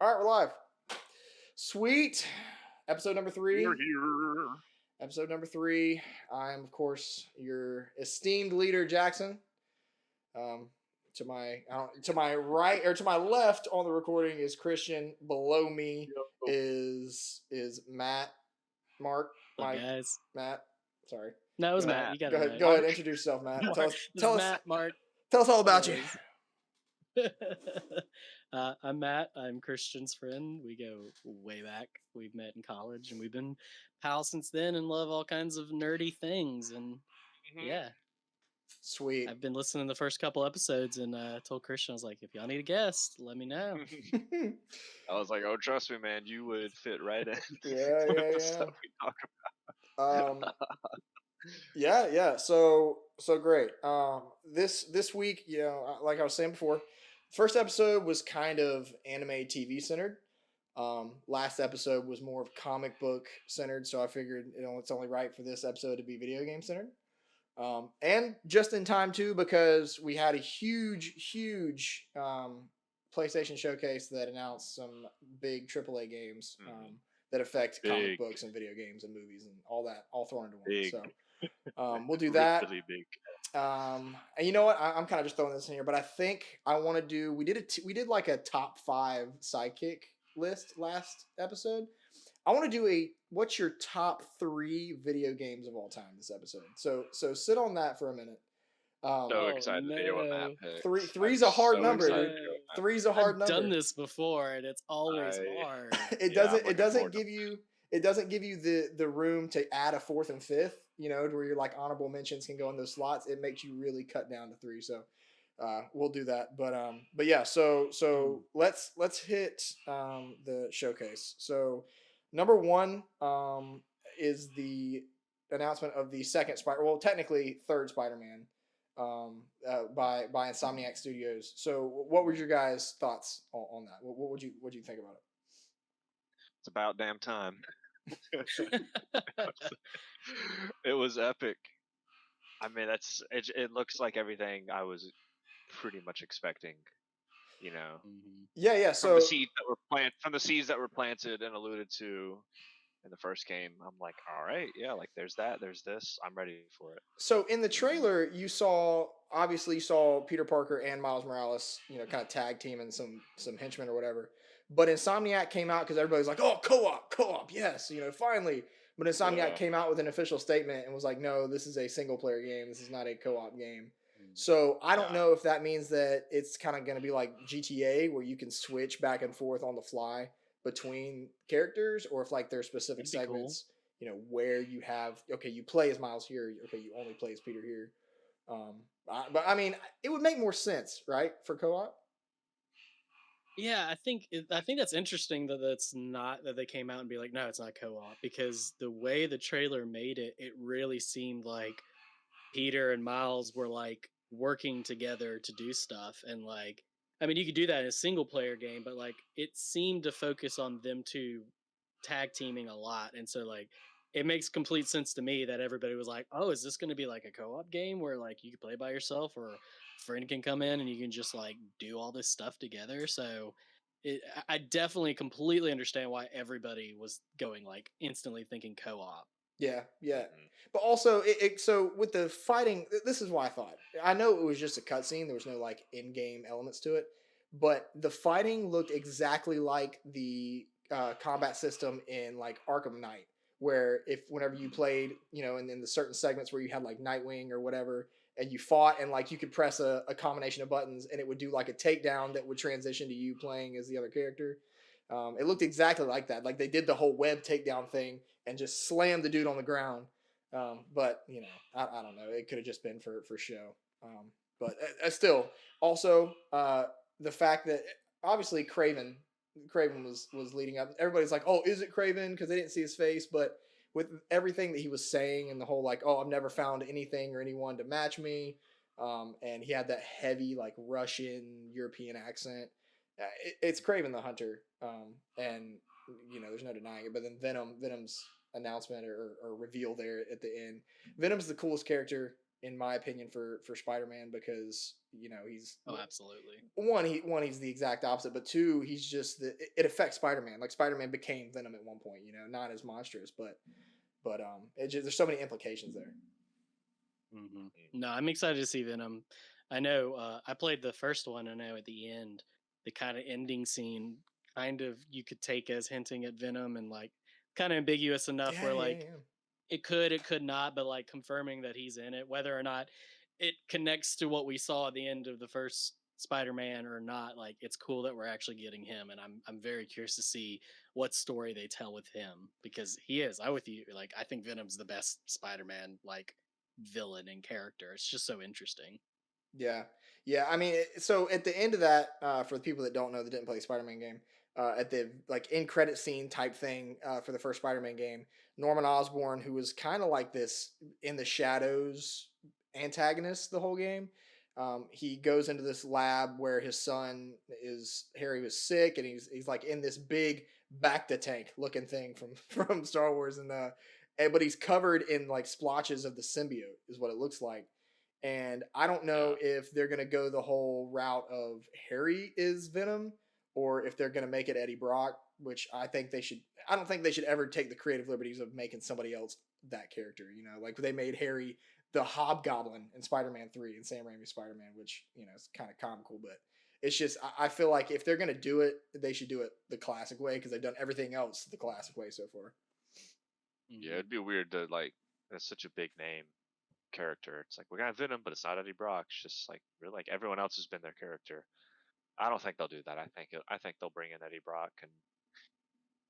All right, we're live. Sweet. Episode number 3. You're here. Episode number 3. I am, of course, your esteemed leader, Jackson. Um, to my right or to my left on the recording is Christian. Below me Yo. is Matt, Mark, What's up, Mike, guys? Matt. Sorry. No, it was Go Matt. Matt. You got Go it ahead. right. Go ahead. Introduce yourself, Matt. Mark. Tell us. Matt, Mark. Tell us all about you. I'm Matt. I'm Christian's friend. We go way back. We've met in college, and we've been pals since then, and love all kinds of nerdy things. And yeah, Sweet. I've been listening to the first couple episodes, and told Christian, I was like, if y'all need a guest, let me know. I was like, oh, trust me, man, you would fit right in. Yeah. The stuff we talk Yeah. So great. This week, like I was saying before, first episode was kind of anime TV centered. Last episode was more of comic book centered, so I figured it's only right for this episode to be video game centered. And just in time too, because we had a huge PlayStation showcase that announced some big AAA games that affect comic books and video games and movies and all that, all thrown into one. Big. So we'll do that. Really big. And you know what? I'm kind of just throwing this in here, but I think I want to do. We did like a top 5 sidekick list last episode. I want to do what's your top 3 video games of all time this episode. So sit on that for a minute. So excited to hear what Matt picks. Three's a hard number. excited. Three's a hard I've number. done this before, and it's always hard. It doesn't give you the room to add a 4th and 5th. To where your like honorable mentions can go in those slots. It makes you really cut down to 3. So we'll do that. But yeah. So let's hit the showcase. So number 1 is the announcement of the second technically third Spider-Man by Insomiac Studios. So what were your guys' thoughts on that? What would you think about it? It's about damn time. It was epic. I mean, it looks like everything I was pretty much expecting. Yeah. From So the seeds that were planted and alluded to in the first game, I'm like, all right, yeah, like there's that, there's this. I'm ready for it. So in the trailer, you saw Peter Parker and Miles Morales, kind of tag team and some henchmen or whatever. But Insomniac came out because everybody's like, oh, co-op, yes, finally. But Insomniac came out with an official statement and was like, no, this is a single player game. This is not a co-op game. So I don't know if that means that it's kind of going to be like GTA where you can switch back and forth on the fly between characters, or if like there's specific segments, where you have, okay, you play as Miles here, okay, you only play as Peter here. But I mean, it would make more sense, right, for co-op. Yeah, I think that's interesting that they came out and be like, no, it's not co-op, because the way the trailer made it, it really seemed like Peter and Miles were like working together to do stuff, and like, I mean, you could do that in a single player game, but like it seemed to focus on them two tag teaming a lot, and so like it makes complete sense to me that everybody was like, oh, is this going to be like a co-op game where like you can play by yourself, or a friend can come in and you can just like do all this stuff together? So I definitely completely understand why everybody was going like instantly thinking co-op. Yeah. But also, so with the fighting, this is why I thought. I know it was just a cutscene. There was no like in-game elements to it, but the fighting looked exactly like the combat system in like Arkham Knight, where whenever you played, and in the certain segments where you had like Nightwing or whatever, and you fought, and like you could press a combination of buttons, and it would do like a takedown that would transition to you playing as the other character. It looked exactly like that. Like they did the whole web takedown thing and just slammed the dude on the ground. But I don't know. It could have just been for show. But still, also the fact that obviously Craven was leading up. Everybody's like, oh, is it Craven? Because they didn't see his face. But with everything that he was saying and the whole like, oh, I've never found anything or anyone to match me. And he had that heavy like Russian European accent. It's Craven the Hunter. And there's no denying it. But then Venom's announcement or reveal there at the end. Venom's the coolest character in my opinion, for Spider-Man, because he's absolutely. He's the exact opposite, but two, he's just it affects Spider-Man. Like Spider-Man became Venom at one point, not as monstrous, but there's so many implications there. Mm-hmm. No, I'm excited to see Venom. I know I played the first one. I know at the end, the kind of ending scene, kind of you could take as hinting at Venom, and like kind of ambiguous enough where like it could not, but like confirming that he's in it, whether or not it connects to what we saw at the end of the first Spider-Man or not. Like it's cool that we're actually getting him, and I'm very curious to see what story they tell with him, because he is. I with you. Like I think Venom's the best Spider-Man like villain and character. It's just so interesting. Yeah, yeah. I mean, so at the end of that, for the people that don't know that didn't play the Spider-Man game, at the like end credit scene type thing for the first Spider-Man game, Norman Osborn, who was kind of like this in the shadows antagonist the whole game, he goes into this lab where his son Harry was sick, and he's like in this big Bacta tank looking thing from from Star Wars, but he's covered in like splotches of the symbiote, is what it looks like. And I don't know if they're going to go the whole route of Harry is Venom, or if they're going to make it Eddie Brock, which I think they should. I don't think they should ever take the creative liberties of making somebody else that character. Like they made Harry the Hobgoblin in Spider-Man 3 and Sam Raimi's Spider-Man, which, is kind of comical, but it's just, I feel like if they're going to do it, they should do it the classic way, because they've done everything else the classic way so far. Yeah, it'd be weird to like, that's such a big name character. It's like, we got Venom, but it's not Eddie Brock. It's just like, really, like everyone else has been their character. I don't think they'll do that. I think they'll bring in Eddie Brock, and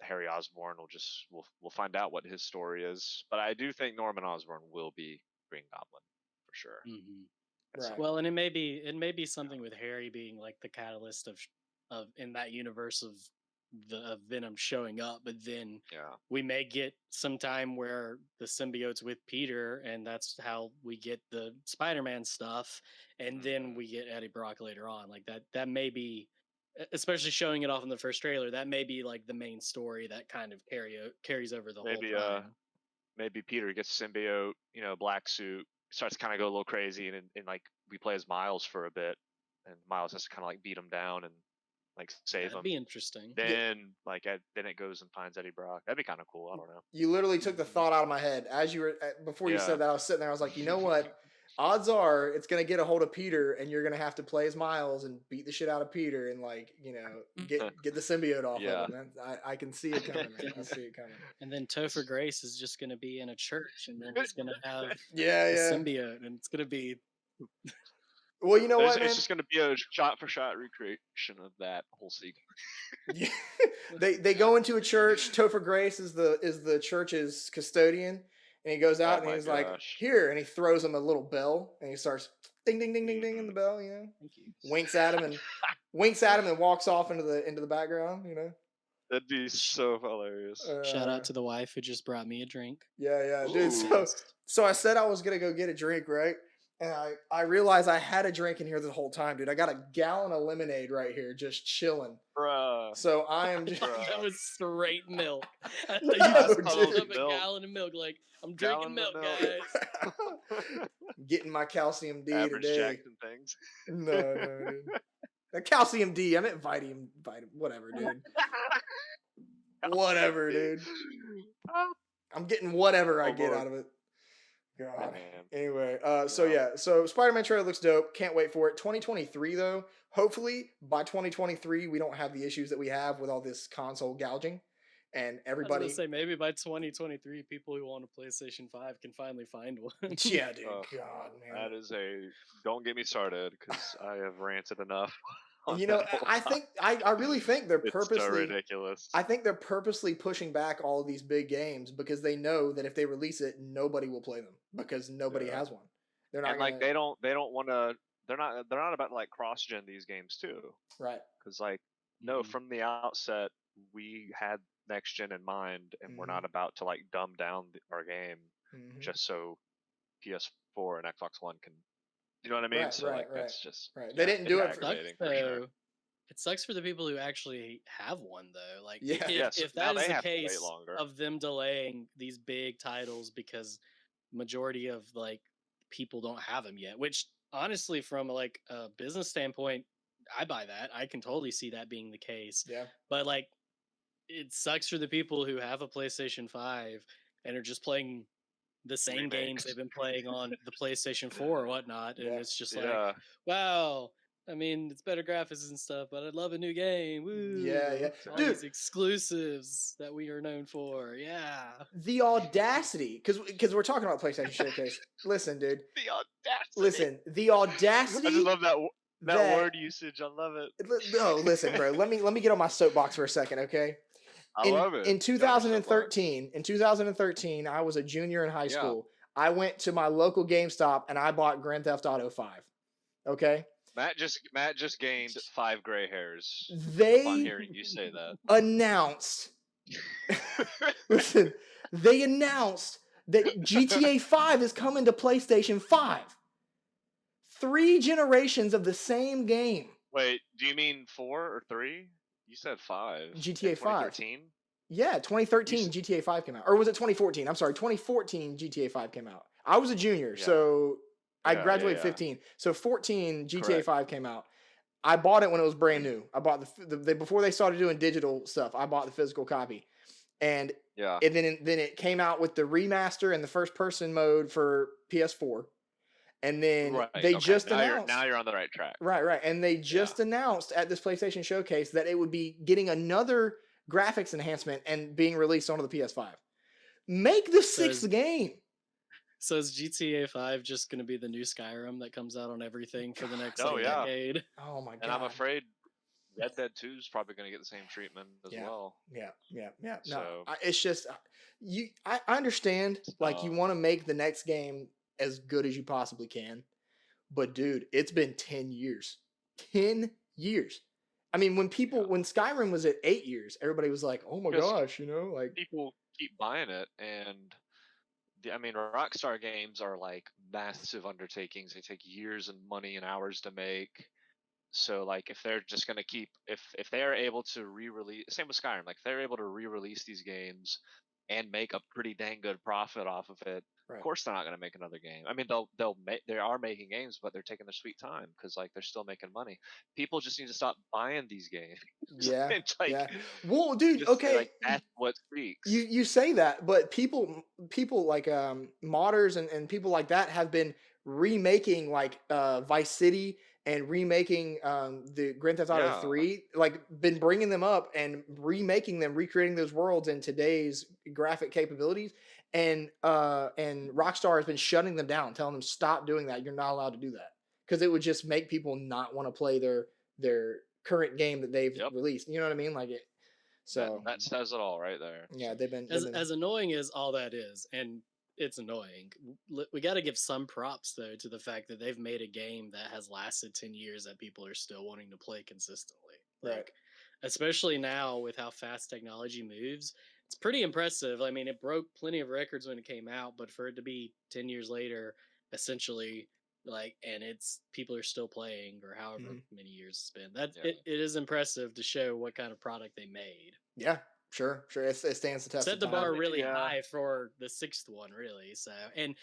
Harry Osborn we'll find out what his story is. But I do think Norman Osborn will be Green Goblin for sure. Right. Well, and it may be something with Harry being like the catalyst of in that universe of the Venom showing up, but then we may get some time where the symbiote's with Peter, and that's how we get the Spider-Man stuff, and then we get Eddie Brock later on. Like that may be, especially showing it off in the first trailer, that may be like the main story that kind of carries over the whole time. Maybe Peter gets symbiote, black suit, starts to kind of go a little crazy, and like we play as Miles for a bit, and Miles has to kind of like beat him down and like save him. That'd be interesting. Then then it goes and finds Eddie Brock. That'd be kind of cool. I don't know. You literally took the thought out of my head as you were before you said that. I was sitting there. I was like, you know what? Odds are it's gonna get a hold of Peter, and you're gonna have to play as Miles and beat the shit out of Peter, and like get the symbiote off of him. I can see it coming. I can see it coming. And then Topher Grace is just gonna be in a church, and then it's gonna have the symbiote, and it's gonna be. Well, you know what, man? It's just going to be a shot-for-shot recreation of that whole sequence. They go into a church. Topher Grace is the church's custodian, and he goes out and he's like, "Here," and he throws him a little bell, and he starts ding ding ding ding ding in the bell. Thank you. Winks at him and walks off into the background. That'd be so hilarious. Shout out to the wife who just brought me a drink. Yeah, dude. So I said I was gonna go get a drink, right? And I realized I had a drink in here the whole time, dude. I got a gallon of lemonade right here, just chilling. Bruh. So I am just... That was straight milk. I thought you just pulled up a gallon of milk. Like, I'm drinking milk, guys. Getting my calcium D Average today. Jackson things. No, dude. Calcium D. I meant vitamin, whatever, dude. Whatever, dude. I'm getting whatever I get out of it. God. Anyway, so Spider-Man trailer looks dope. Can't wait for it. 2023 though. Hopefully by 2023 we don't have the issues that we have with all this console gouging, and everybody. I was gonna say maybe by 2023 people who want a PlayStation 5 can finally find one. Yeah, dude. God, man. That is don't get me started, because I have ranted enough. I really think they're purposely so ridiculous. I think they're purposely pushing back all of these big games because they know that if they release it, nobody will play them because nobody has one. They're not they don't want to. They're not about to like cross-gen these games too, right? Because from the outset we had next gen in mind, and we're not about to like dumb down our game just so PS4 and Xbox One can. You know what I mean? That's just right. They didn't do it for sure. It sucks for the people who actually have one though. Like, if that is the case of them delaying these big titles because majority of like people don't have them yet. Which honestly, from like a business standpoint, I buy that. I can totally see that being the case. Yeah. But like, it sucks for the people who have a PlayStation 5 and are just playing the same games they've been playing on the PlayStation 4 or whatnot. And it's just like, wow, I mean, it's better graphics and stuff, but I'd love a new game. Woo! Yeah. All Dude, these exclusives that we are known for. Yeah. the audacity, because we're talking about PlayStation Showcase. Listen, dude. The audacity. Listen, the audacity. I just love that word usage. I love it. No, listen, bro. Let me get on my soapbox for a second, okay? I love it. In 2013, I was a junior in high school. I went to my local GameStop and I bought Grand Theft Auto 5. Okay? Matt just gained 5 gray hairs upon hearing you say that. Announced. Listen, they announced that GTA 5 is coming to PlayStation 5. 3 generations of the same game. Wait, do you mean 4 or 3? You said 5. GTA 5. 2013? Yeah, 2013 GTA 5 came out. Or was it 2014? I'm sorry, 2014 GTA 5 came out. I was a junior, so I graduated 15. So 14 GTA 5 came out. I bought it when it was brand new. I bought the before they started doing digital stuff. I bought the physical copy, and then it came out with the remaster and the first person mode for PS4, and then they just announced. Now you're on the right track. Right, and they just announced at this PlayStation Showcase that it would be getting another graphics enhancement and being released onto the PS5. Make the 6th game. So is GTA 5 just going to be the new Skyrim that comes out on everything for the next decade? Oh my god! And I'm afraid Red Dead 2 is probably going to get the same treatment as well. Yeah. So, no, it's just I understand like you want to make the next game as good as you possibly can, but dude, it's been 10 years. 10 years. I mean, when Skyrim was at 8 years, everybody was like, "Oh my gosh," like people keep buying it, and Rockstar games are like massive undertakings. They take years and money and hours to make. So like, if they're just gonna if they're able to re-release, same with Skyrim, like if they're able to re-release these games and make a pretty dang good profit off of it, of course they're not gonna make another game. I mean, they are making games, but they're taking their sweet time because like they're still making money. People just need to stop buying these games. Well, dude, okay, like that's what speaks. You say that, but people like modders and people like that have been remaking like Vice City and remaking the Grand Theft Auto 3, like been bringing them up and remaking them, recreating those worlds in today's graphic capabilities, and Rockstar has been shutting them down, telling them stop doing that. You're not allowed to do that because it would just make people not want to play their current game that they've released. You know what I mean? Like it. So that says it all right there. Yeah, they've been as annoying as all that is, and it's annoying. We got to give some props though to the fact that they've made a game that has lasted 10 years that people are still wanting to play consistently. Like, especially now with how fast technology moves, it's pretty impressive. I mean, it broke plenty of records when it came out, but for it to be 10 years later, essentially, like, and it's people are still playing or however many years it's been. It is impressive to show what kind of product they made. Yeah. Sure. It stands the test. Set the bar really high for the 6th one, really. So, and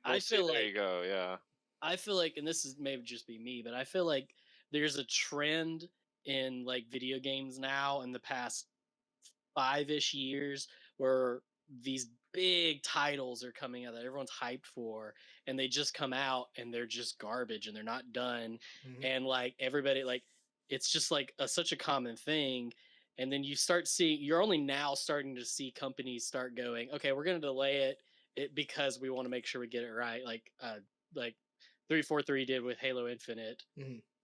I feel like there you go. Yeah. I feel like, and this is maybe just be me, but I feel like there's a trend in like video games now in the past 5-ish years where these big titles are coming out that everyone's hyped for, and they just come out and they're just garbage and they're not done, and like everybody, like it's just like such a common thing. And then you're only now starting to see companies start going, okay, we're going to delay it because we want to make sure we get it right. Like 343 did with Halo Infinite,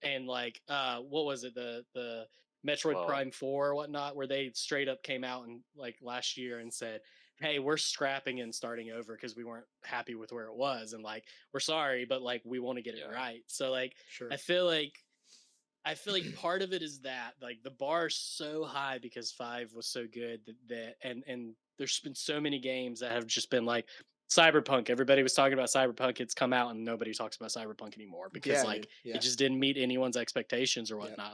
and like what was it, the Metroid Prime 4 or whatnot, where they straight up came out and like last year and said, hey, we're scrapping and starting over because we weren't happy with where it was, and like we're sorry, but like we want to get it right. So like I feel like part of it is that like the bar is so high because 5 was so good that and there's been so many games that have just been like Cyberpunk. Everybody was talking about Cyberpunk. It's come out and nobody talks about Cyberpunk anymore because it just didn't meet anyone's expectations or whatnot.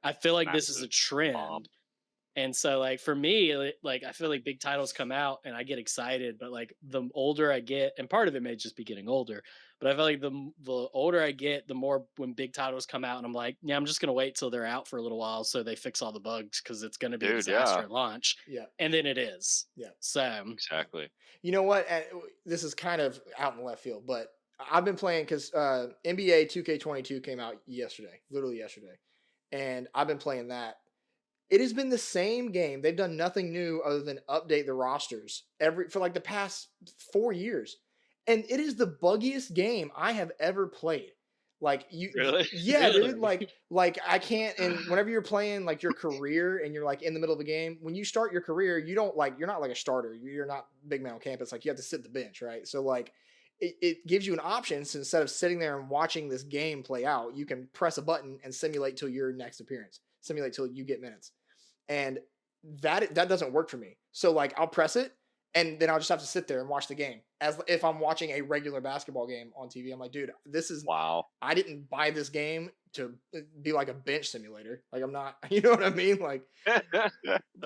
I feel like this is a trend. And so like for me, like I feel like big titles come out and I get excited, but like the older I get, and part of it may just be getting older, but I feel like the older I get, the more when big titles come out and I'm like, yeah, I'm just gonna wait till they're out for a little while so they fix all the bugs because it's gonna be a Dude, disaster yeah, at launch. Yeah. And then it is. Yeah. So exactly. You know what? This is kind of out in left field, but I've been playing because NBA 2K22 came out yesterday, literally yesterday, and I've been playing that. It has been the same game. They've done nothing new other than update the rosters for like the past 4 years, and it is the buggiest game I have ever played. Like Really? yeah, dude. Really? Like I can't. And whenever you're playing like your career and you're like in the middle of a game, when you start your career, you don't like you're not like a starter. You're not big man on campus. Like you have to sit the bench, right? So like it gives you an option. So instead of sitting there and watching this game play out, you can press a button and simulate till your next appearance. Simulate till you get minutes. And that doesn't work for me. So like I'll press it and then I'll just have to sit there and watch the game as if I'm watching a regular basketball game on TV. I'm like, dude, this is Wow. I didn't buy this game to be like a bench simulator. Like I'm not, you know what I mean? Like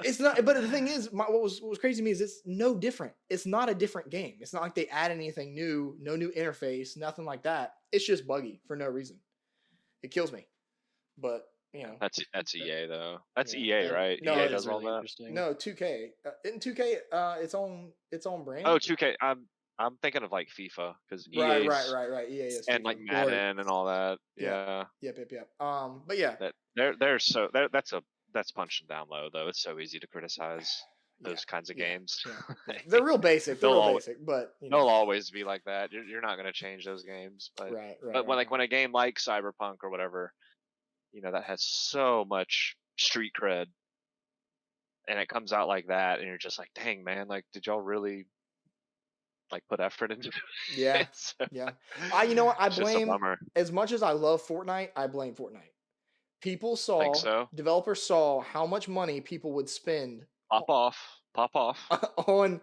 it's not. But the thing is, what was crazy to me is it's no different. It's not a different game. It's not like they add anything new, no new interface, nothing like that. It's just buggy for no reason. It kills me. But you know, That's EA though. That's Yeah. EA, right? No, EA it does is all really that. interesting. no 2K. In 2K, its own brand. Oh, 2K. I'm thinking of like FIFA because Right. EA's EA is and like FIFA. Madden and all that. Yeah. Yeah, Yep. But yeah, that that's punching down low though. It's so easy to criticize those kinds of games. Yeah. They're real basic. They're They'll real al- basic, but you They'll know, always be like that. You're not going to change those games, but right. when a game like Cyberpunk or whatever, that has so much street cred, and it comes out like that, and you're just like, dang man, like did y'all really like put effort into it? Yeah. So, Yeah. You know what? I it's just a blame bummer. as much as I love Fortnite, I blame Fortnite. People Think saw, so? developers saw how much money people would spend Pop off. on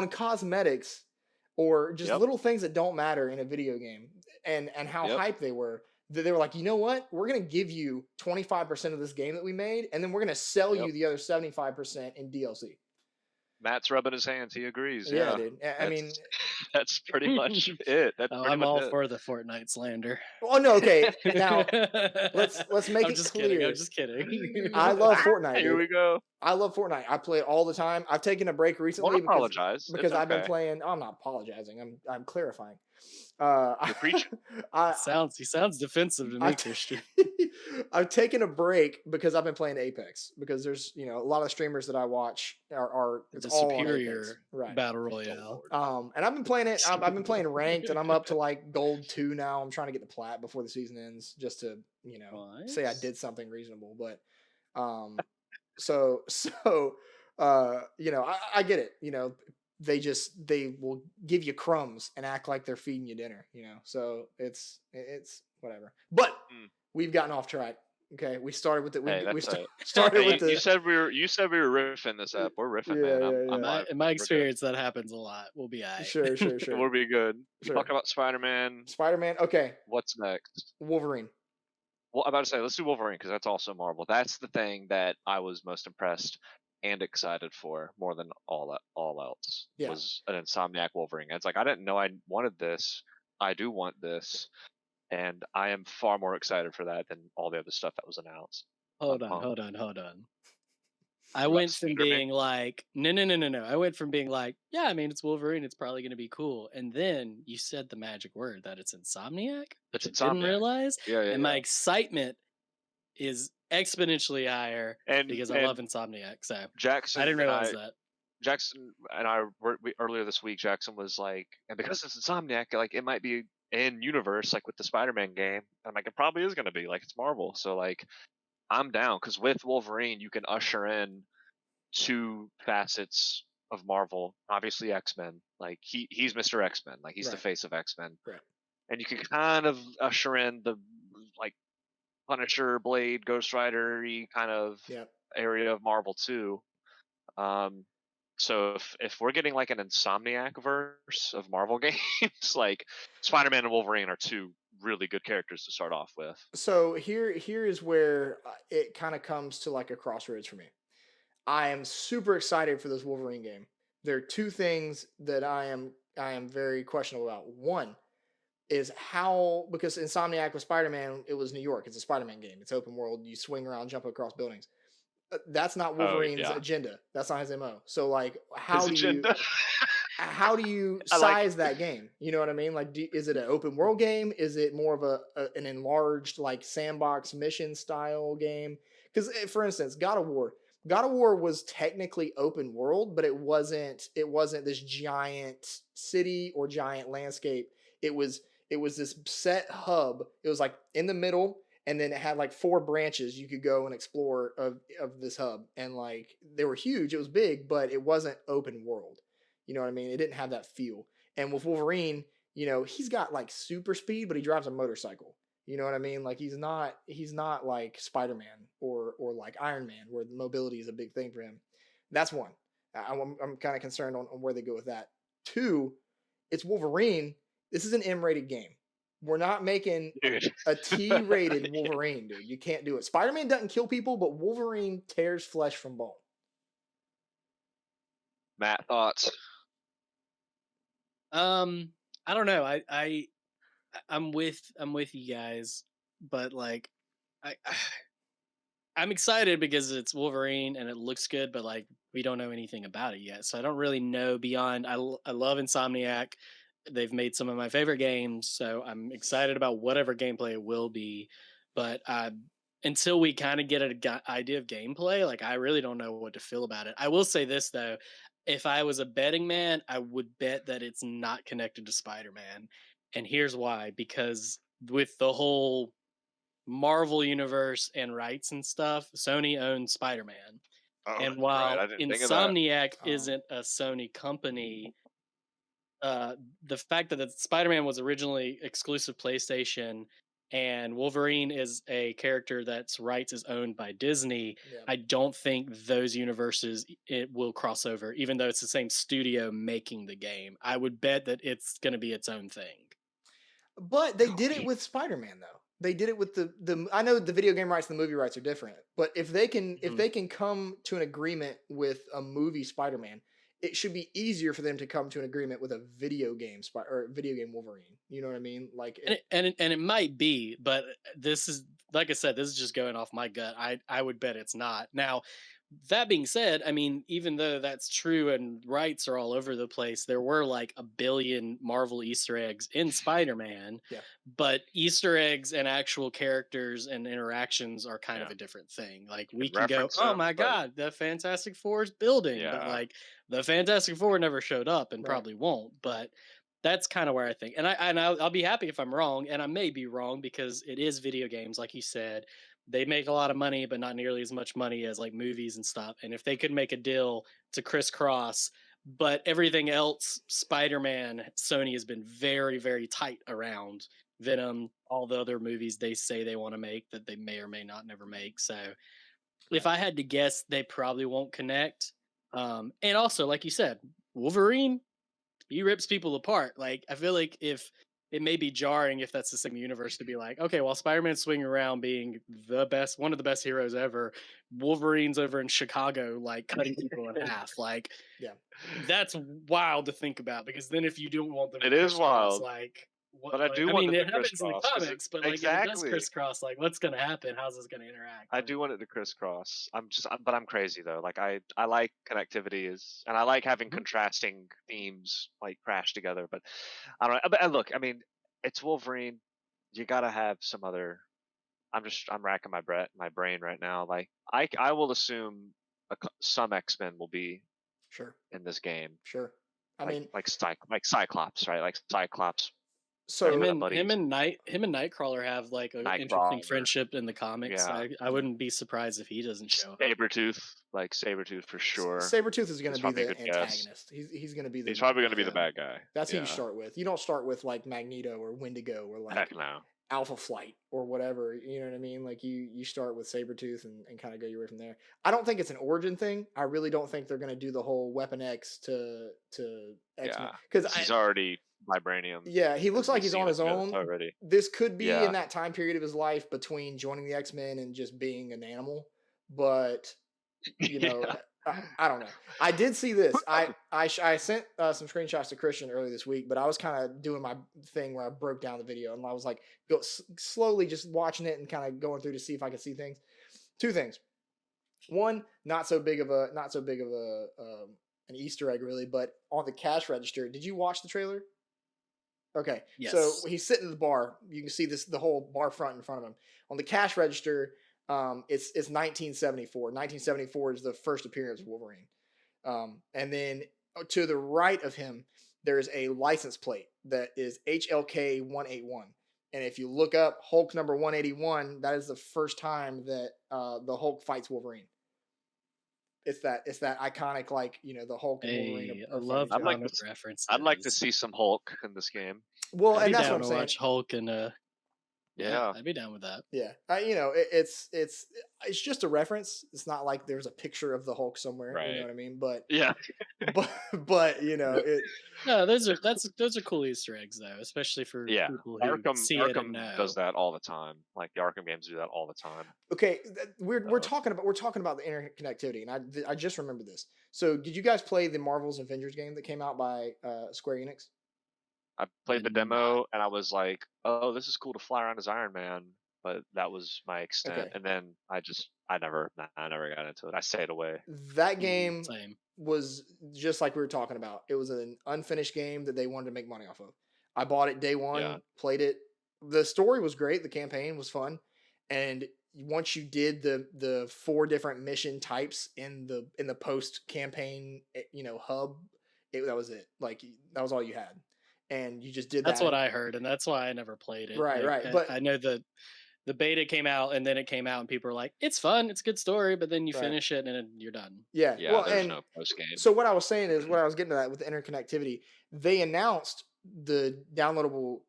cosmetics or just Yep. little things that don't matter in a video game, and how Yep. hyped they were. That they were like, you know what? We're gonna give you 25% of this game that we made, and then we're gonna sell Yep. you the other 75% in DLC. Matt's rubbing his hands. He agrees. Yeah, Yeah, dude. I mean, that's pretty much it. That's Oh, pretty I'm much all it. for the Fortnite slander. oh no, okay. Now let's make I'm it just clear. kidding. I'm just kidding. I love Fortnite. Here Dude. we go. I love Fortnite. I play it all the time. I've taken a break recently Don't apologize. because It's I've been okay. playing. I'm not apologizing. I'm clarifying. You're preaching. He sounds defensive to me, I've, Christian. I've taken a break because I've been a Apex because there's a lot of streamers that I watch are it's The all on superior Apex. Right. battle royale. And I've been playing it. I've been playing ranked, and I'm up to like gold 2 now. I'm trying to get the plat before the season ends, just to say I Nice. did something reasonable. But so I get it. They will give you crumbs and act like they're feeding you dinner. So it's whatever. But we've gotten off track. Okay, we started with it. Started with the. You said we were riffing this up. We're riffing, man. Yeah. In my experience, that happens a lot. We'll be alright. Sure. We'll be good. Sure. Talk about Spider-Man. Okay. What's next? Wolverine. Well, I'm about to say, let's do Wolverine because that's also Marvel. That's the thing that I was most impressed and excited for more than all else. Yeah. Was an Insomniac Wolverine. It's like I didn't know I wanted this. I do want this, and I am far more excited for that than all the other stuff that was announced. Hold on. I went from being like, no. I went from being like, yeah, I mean, it's Wolverine. It's probably going to be cool. And then you said the magic word that it's Insomniac. It's I Insomniac. didn't realize. Yeah. And my excitement is exponentially higher because I love Insomniac. So Jackson, I didn't realize that. Jackson and I earlier this week. Jackson was like, and because it's Insomniac, like it might be in universe, like with the Spider-Man game. I'm like, it probably is going to be like it's Marvel. So like, I'm down because with Wolverine, you can usher in 2 facets of Marvel. Obviously, X-Men. Like he's Mr. X-Men. Like he's the face of X-Men. Right. And you can kind of usher in the like Punisher, Blade, Ghost Rider-y kind of area of Marvel too. So if we're getting like an Insomniac verse of Marvel games, like Spider-Man and Wolverine are 2 really good characters to start off with. So here is where it kind of comes to like a crossroads for me. I am super excited for this Wolverine game. There are two things that I am very questionable about. One is how, because Insomniac with Spider-Man, it was New York. It's a Spider-Man game. It's open world. You swing around, jump across buildings. That's not Oh Wolverine's yeah, agenda. That's not his MO. So like, his agenda. how do you I like size that game? You know what I mean? Like, is it an open world game? Is it more of an enlarged like sandbox mission style game? Because for instance, God of War. God of War was technically open world, but it wasn't. It wasn't this giant city or giant landscape. It was. It was this set hub. It was like in the middle, and then it had like 4 branches you could go and explore of this hub, and like they were huge. It was big, but it wasn't open world. You know what I mean? It didn't have that feel. And with Wolverine, you know, he's got like super speed, but he drives a motorcycle. You know what I mean? Like he's not like Spider-Man or like Iron Man, where mobility is a big thing for him. That's one. I'm kind of concerned on where they go with that. Two, it's Wolverine. This is an M-rated game. We're not making dude. a T-rated Wolverine, dude. You can't do it. Spider-Man doesn't kill people, but Wolverine tears flesh from bone. Matt, thoughts? I don't know. I'm with you guys, but like I'm excited because it's Wolverine and it looks good, but like we don't know anything about it yet. So I don't really know beyond I love Insomniac. They've made some of my favorite games, so I'm excited about whatever gameplay it will be, but until we kind of get an idea of gameplay, like I really don't know what to feel about it. I will say this though, if I was a betting man, I would bet that it's not connected to Spider-Man. And here's why, because with the whole Marvel universe and rights and stuff, Sony owns Spider-Man. Oh, And that's while right. I didn't think of that. Insomniac Oh. isn't a Sony company, the fact that Spider-Man was originally exclusive PlayStation and Wolverine is a character that's rights is owned by Disney, Yeah. I don't think those universes it will cross over, even though it's the same studio making the game. I would bet that it's going to be its own thing. But they did it with Spider-Man though. They did it with the I know the video game rights and the movie rights are different, but if they can come to an agreement with a movie Spider-Man, it should be easier for them to come to an agreement with a video game or video game Wolverine. You know what I mean? Like and it might be, but this is like I said, this is just going off my gut. I would bet it's not. Now, that being said, I mean, even though that's true and rights are all over the place, there were like 1 billion Marvel Easter eggs in Spider-Man. Yeah. But Easter eggs and actual characters and interactions are kind of a different thing. Like we can go, oh my God, the Fantastic Four is building. Yeah. But like the Fantastic Four never showed up and Right. probably won't. But that's kind of where I think. And I'll be happy if I'm wrong. And I may be wrong because it is video games, like you said. They make a lot of money, but not nearly as much money as like movies and stuff. And if they could make a deal to crisscross, but everything else, Spider-Man, Sony has been very, very tight around. Venom, all the other movies they say they want to make that they may or may not never make. So if I had to guess, they probably won't connect. And also, like you said, Wolverine, he rips people apart. Like I feel like if it may be jarring if that's the same universe to be like, okay, while Spider-Man's swinging around being the best, one of the best heroes ever, Wolverine's over in Chicago, like cutting people in half. Like, yeah, that's wild to think about because then if you don't want them, it is wild. Like, what, but I do want it to happens in the comics, but like exactly. if it does crisscross, like what's going to happen? How's this going to interact? I do want it to crisscross. But I'm crazy though. Like I like connectivity and I like having contrasting themes like crash together. But I don't know. But look, I mean, it's Wolverine. You gotta have some other. I'm racking my brain right now. Like I will assume some X-Men will be sure in this game. Sure. I mean, like Cyclops, right? Like Cyclops. So him and Nightcrawler have like an interesting friendship in the comics. Yeah. I wouldn't be surprised if he doesn't show up. Sabretooth for sure. Sabretooth is going to be the antagonist. He's going to be he's probably going to be the bad guy. That's who you start with. You don't start with like Magneto or Wendigo or like Heck no. Alpha Flight or whatever. You know what I mean? Like you start with Sabretooth and kind of go your way from there. I don't think it's an origin thing. I really don't think they're going to do the whole Weapon X to X-Men. Because he's already vibranium. Yeah, he looks like he's on his own already. This could be in that time period of his life between joining the X-Men and just being an animal. But you know, I don't know. I did see this. I sent some screenshots to Christian earlier this week, but I was kind of doing my thing where I broke down the video and I was like slowly just watching it and kind of going through to see if I could see things. Two things. One, not so big of a an Easter egg really, but on the cash register. Did you watch the trailer? Okay. Yes. So he's sitting at the bar. You can see the whole bar front in front of him. On the cash register, it's 1974. 1974 is the first appearance of Wolverine. And then to the right of him, there's a license plate that is HLK 181. And if you look up Hulk number 181, that is the first time that the Hulk fights Wolverine. It's that iconic, like, the Hulk and Wolverine. I love I'd like comic to- references. I'd like to see some Hulk in this game. Well, I'd and be that's down what I'm to saying. watch Hulk and Yeah. I'd be down with that. Yeah, it's just a reference. It's not like there's a picture of the Hulk somewhere. You know Right. what I mean? But Yeah. but it. No, those are cool Easter eggs though, especially for Yeah. people who see it and know. does that all the time. Like the Arkham games do that all the time. Okay, we're talking about the interconnectivity, and I just remembered this. So, did you guys play the Marvel's Avengers game that came out by Square Enix? I played the Mm. demo and I was like, "Oh, this is cool to fly around as Iron Man," but that was my extent. Okay. And then I never got into it. I stayed away. That game Same. was just like we were talking about. It was an unfinished game that they wanted to make money off of. I bought it day one, Yeah. played it. The story was great. The campaign was fun, and once you did the 4 different mission types in the post campaign, hub, that was it. Like that was all you had, and you just did that. That's what I heard, and that's why I never played it. Right, right. But I know the beta came out, and then it came out, and people were like, "It's fun, it's a good story," but then you Right. finish it, and then you're done. Yeah. Yeah, Well, there's and no post game. so what I was saying is, what I was getting to that with the interconnectivity, they announced the downloadable,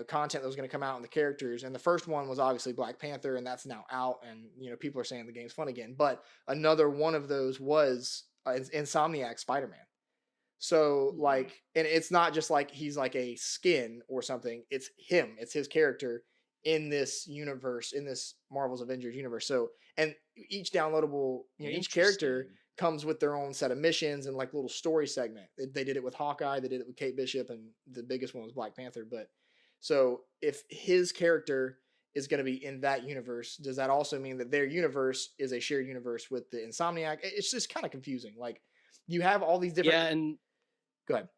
content that was going to come out and the characters. And the first one was obviously Black Panther, and that's now out. And, people are saying the game's fun again. But another one of those was Insomniac Spiderman. So, like, and it's not just like he's like a skin or something. It's him. It's his character in this universe, in this Marvel's Avengers universe. So, and each downloadable, each character Interesting. comes with their own set of missions and like little story segment. They did it with Hawkeye, they did it with Kate Bishop, and the biggest one was Black Panther. But so if his character is going to be in that universe, does that also mean that their universe is a shared universe with the Insomniac? It's just kind of confusing. Like you have all these different. Yeah, and Go ahead.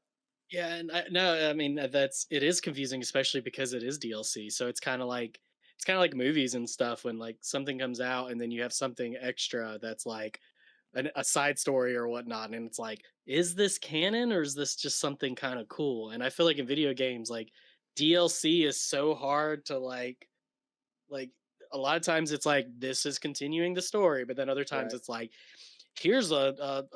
yeah, and I mean it is confusing, especially because it is DLC. So it's kind of like movies and stuff when like something comes out and then you have something extra that's like a side story or whatnot, and it's like, is this canon or is this just something kind of cool? And I feel like in video games, like DLC is so hard to like a lot of times it's like this is continuing the story, but then other times Right. it's like here's a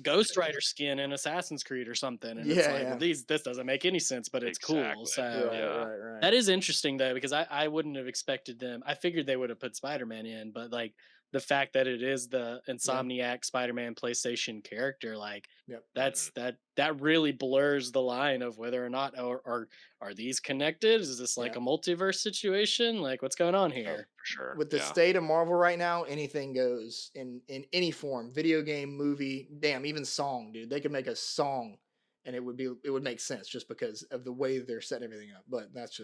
Ghost Rider skin in Assassin's Creed or something, and it's Yeah, like, yeah. well, this doesn't make any sense, but it's cool. Exactly. So Right. that is interesting though, because I wouldn't have expected them. I figured they would have put Spider-Man in, but like the fact that it is the Insomniac Spider-Man PlayStation character, like Yep. that really blurs the line of whether or not are these connected? Is this like Yeah. a multiverse situation? Like what's going on Oh, here? for sure. With the yeah. state of Marvel right now, anything goes in any form. Video game, movie, damn, even song, dude. They could make a song and it would make sense just because of the way they're setting everything up. But that's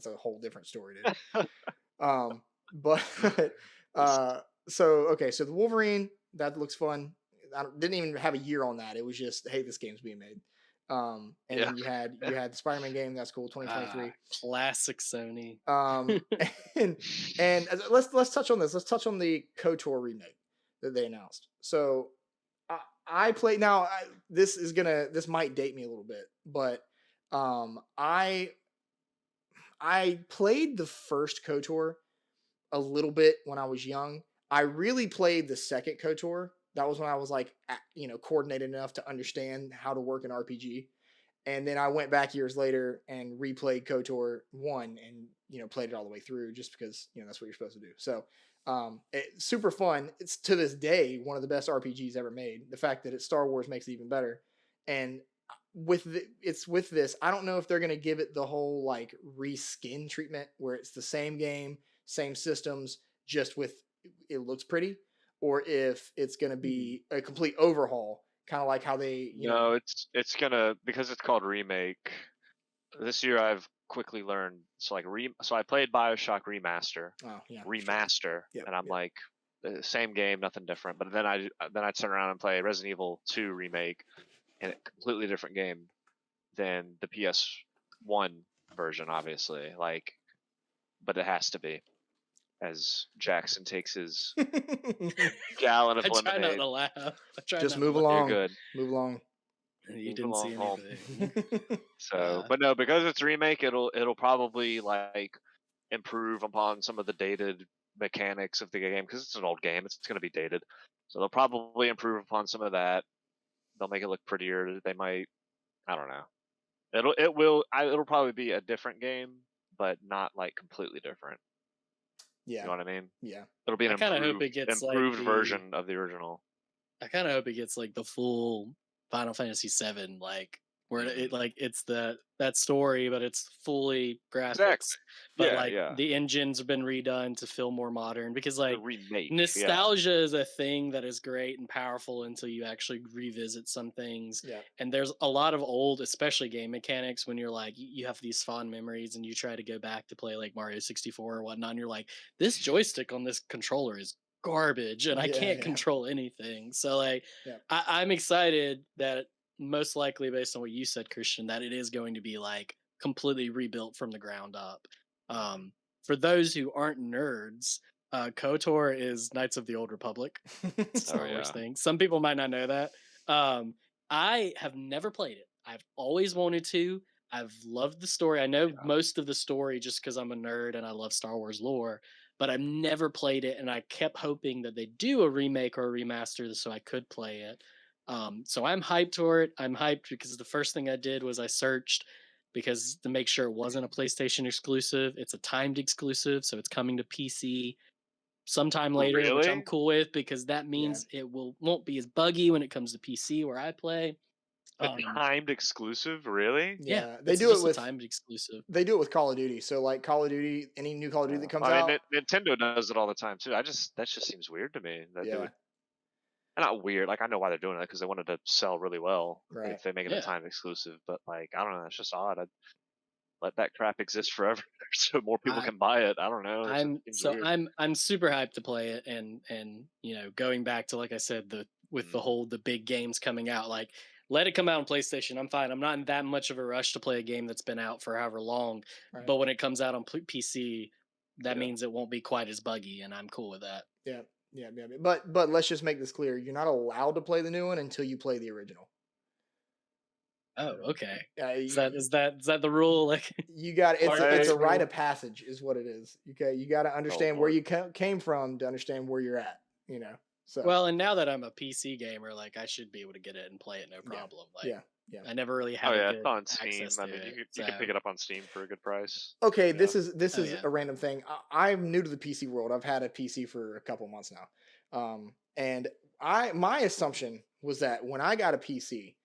a whole different story, dude. But so the Wolverine, that looks fun. Didn't even have a year on that. It was just, hey, this game's being made. And Yeah. then you had the Spider-Man game. That's cool. 2023. Classic Sony. And let's touch on this. Let's touch on the KOTOR remake that they announced. So I played. Now this might date me a little bit, but I played the first KOTOR a little bit when I was young. I really played the second KOTOR. That was when I was like, coordinated enough to understand how to work an RPG. And then I went back years later and replayed KOTOR 1 and, played it all the way through just because, that's what you're supposed to do. So it's super fun. It's to this day one of the best RPGs ever made. The fact that it's Star Wars makes it even better. And with this, I don't know if they're going to give it the whole like reskin treatment where it's the same game, same systems, just with it looks pretty, or if it's going to be a complete overhaul, kind of like how they, No, it's gonna, because it's called remake. This year I've quickly learned. So I played BioShock Remaster, Oh yeah, and I'm like, the same game, nothing different. But then I turn around and play Resident Evil 2 remake, and a completely different game than the PS1 version, obviously. Like, but it has to be, as Jackson takes his gallon of I try not lemonade. to laugh. I try Just not move to laugh. along. You're good. Move along. You Move didn't see along home. anything. So, but no, because it's remake, it'll probably like improve upon some of the dated mechanics of the game, because it's an old game. It's going to be dated, so they'll probably improve upon some of that. They'll make it look prettier. They might, I don't know. It'll probably be a different game, but not like completely different. Yeah. You know what I mean? Yeah. It'll be an I kind of hope it gets improved like version of the original. I kind of hope it gets like the full Final Fantasy VII, like where it like it's that story, but it's fully graphics. Exactly. But Yeah, like yeah. the engines have been redone to feel more modern, because like The remake. nostalgia is a thing that is great and powerful until you actually revisit some things. Yeah. And there's a lot of old, especially game mechanics, when you're like you have these fond memories and you try to go back to play like Mario 64 or whatnot, and you're like, this joystick on this controller is garbage and I can't control anything. So like I'm excited that, most likely based on what you said, Christian, that it is going to be like completely rebuilt from the ground up. For those who aren't nerds, KOTOR is Knights of the Old Republic. Star Wars thing. Some people might not know that. I have never played it. I've always wanted to. I've loved the story. I know most of the story just because I'm a nerd and I love Star Wars lore, but I've never played it, and I kept hoping that they do a remake or a remaster so I could play it. So I'm hyped for it. I'm hyped because the first thing I did was I searched, because to make sure it wasn't a PlayStation exclusive. It's a timed exclusive, so it's coming to PC sometime later, which I'm cool with, because that means it won't be as buggy when it comes to PC where I play. A timed exclusive, really? Yeah, they do it with timed exclusive. They do it with Call of Duty. So like Call of Duty, any new Call of Duty that comes out, Nintendo does it all the time too. That just seems weird to me. That they would, not weird. Like, I know why they're doing it, because they wanted to sell really well. Right. If they make it a timed exclusive, but like, I don't know, it's just odd. I'd let that crap exist forever so more people can buy it. I don't know. I'm super hyped to play it, and you know, going back to, like I said, the big games coming out, like, let it come out on PlayStation. I'm fine. I'm not in that much of a rush to play a game that's been out for however long. Right. But when it comes out on PC, that means it won't be quite as buggy, and I'm cool with that. Yeah. But let's just make this clear: you're not allowed to play the new one until you play the original. Oh, okay. Is that the rule? Like, you got it's a rite of passage, is what it is. Okay, you got to understand where you came from to understand where you're at. You know. So well, and now that I'm a PC gamer, like, I should be able to get it and play it no problem. Like, I never really had. It's on Steam. I mean, you can pick it up on Steam for a good price. Okay, this is a random thing. I'm new to the PC world. I've had a PC for a couple months now, and my assumption was that when I got a PC,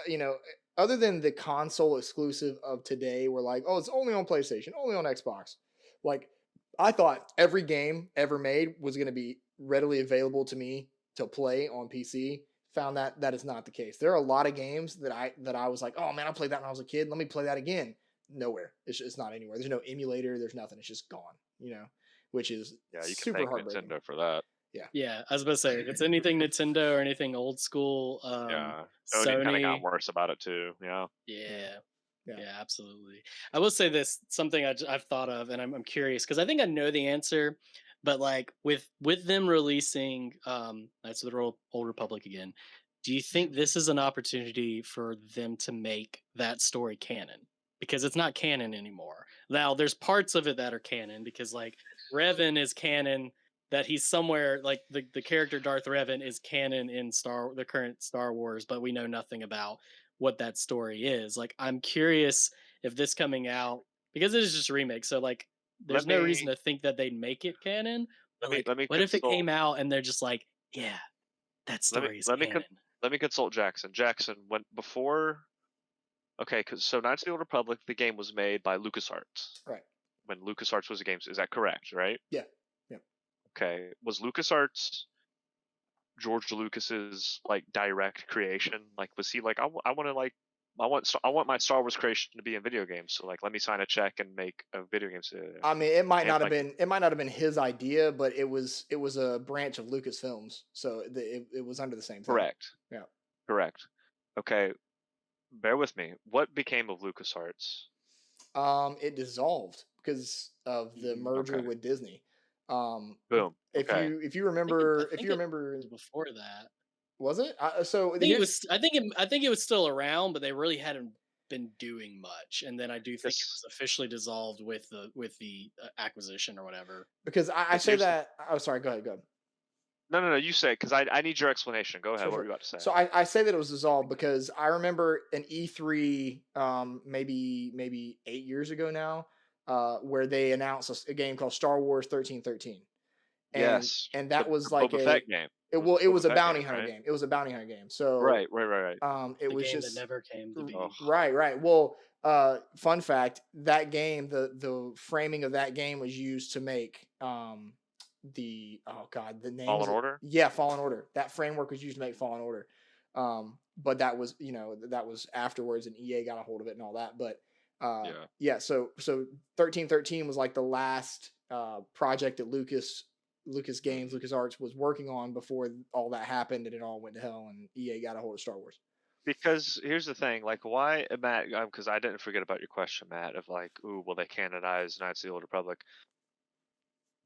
you know, other than the console exclusive of today, we're like, oh, it's only on PlayStation, only on Xbox. Like, I thought every game ever made was going to be readily available to me to play on PC. Found that is not the case. There are a lot of games that I was like, oh man, I played that when I was a kid. Let me play that again. Nowhere. It's not anywhere. There's no emulator. There's nothing. It's just gone. You know, which is super heartbreaking. Nintendo for that. Yeah. I was about to say, if it's anything Nintendo or anything old school, Sony kind of got worse about it too. Yeah, absolutely. I will say this, something I've thought of, and I'm curious, because I think I know the answer, but like with them releasing Knights of the Old Republic again, do you think this is an opportunity for them to make that story canon? Because it's not canon anymore. Now, there's parts of it that are canon, because like Revan is canon, that he's somewhere, like the character Darth Revan is canon in the current Star Wars, but we know nothing about what that story is. Like, I'm curious if this coming out, because it is just a remake, so like there's no reason to think that they'd make it canon. But what if it came out and they're just like, yeah, that story is canon? Let me consult Jackson. Jackson, so Knights of the Old Republic, the game was made by LucasArts. Right. When LucasArts was a game, is that correct? Right. Yeah. okay, was LucasArts George Lucas's like direct creation? Like, was he like, I want my Star Wars creation to be in video games, so like let me sign a check and make a video game. I mean, it might And not have like, been his idea, but it was a branch of Lucasfilms, so it was under the same thing. correct, Yeah. correct. Okay, bear with me. What became of LucasArts? It dissolved because of the merger Okay. with Disney. Boom. If Okay. you remember, I think it was before that. was it? So I think it was still around, but they really hadn't been doing much. And then I do think it was officially dissolved with the acquisition or whatever. because I say that. Oh, sorry. Go ahead. No. You say, because I need your explanation. Go ahead. Sure, What sure. were you about to say? So I say that it was dissolved because I remember an E3, maybe 8 years ago now, where they announced a game called Star Wars 1313. Yes. And that was the like Boba Fett game. It was a bounty hunter game. It was a bounty hunter game. So right. It was game just that never came to be. Right. Well, fun fact: that game, the framing of that game was used to make the name Fallen Order. Yeah, Fallen Order. That framework was used to make Fallen Order. But that was that was afterwards, and EA got a hold of it and all that. But yeah. So 1313 was like the last project that LucasArts was working on before all that happened, and it all went to hell, and EA got a hold of Star Wars. Because here's the thing, like, why, Matt? Because I didn't forget about your question, Matt, of like, ooh, will they canonize Knights of the Old Republic?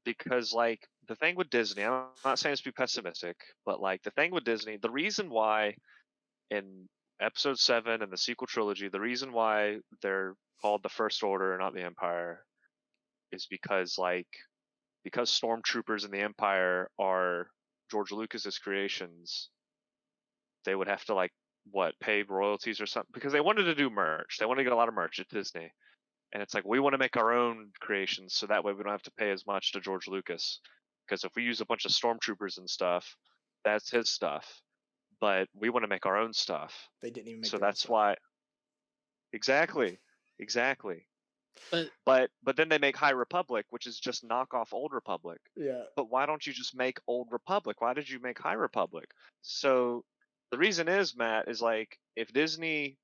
Because like the thing with Disney, I'm not saying this to be pessimistic, but like the thing with Disney, the reason why in Episode 7 and the sequel trilogy, the reason why they're called the First Order and not the Empire is because stormtroopers in the Empire are George Lucas's creations. They would have to like pay royalties or something, because they wanted to do merch. They wanted to get a lot of merch at Disney, and it's like, we want to make our own creations so that way we don't have to pay as much to George Lucas, because if we use a bunch of stormtroopers and stuff, that's his stuff, but we want to make our own stuff. They didn't even make so that's why. Exactly. But then they make High Republic, which is just knockoff Old Republic. Yeah. But why don't you just make Old Republic? Why did you make High Republic? So the reason is, Matt, is like, if Disney,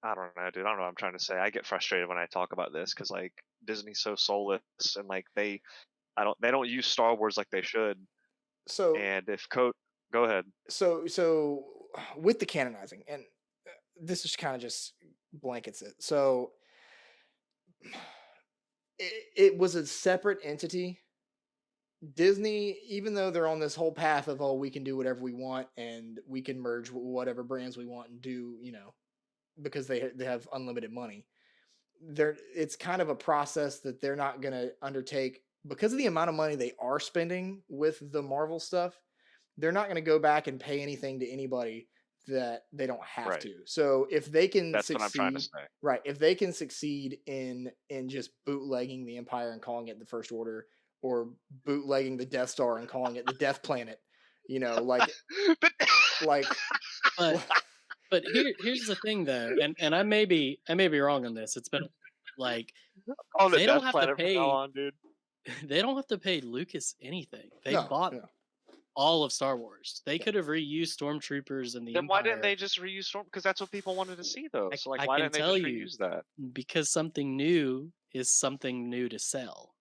I don't know, dude. I don't know what I'm trying to say. I get frustrated when I talk about this because like Disney's so soulless, and like they don't use Star Wars like they should. So and if go ahead. So with the canonizing, and this is kind of just blankets it. So it was a separate entity. Disney, even though they're on this whole path of, we can do whatever we want and we can merge whatever brands we want and do, because they have unlimited money. It's kind of a process that they're not going to undertake because of the amount of money they are spending with the Marvel stuff. They're not going to go back and pay anything to anybody that they don't have to. So if they can That's succeed, what I'm trying to say. Right, if they can succeed in just bootlegging the Empire and calling it the First Order, or bootlegging the Death Star and calling it the Death Planet, like But here's the thing though, and I may be wrong on this. It's been like they don't have to pay dude. They don't have to pay Lucas anything. They bought all of Star Wars. They could have reused stormtroopers in the Then Empire. why didn't they just reuse storm? Because that's what people wanted to see, though. So like, why didn't they just reuse that? Because something new is something new to sell.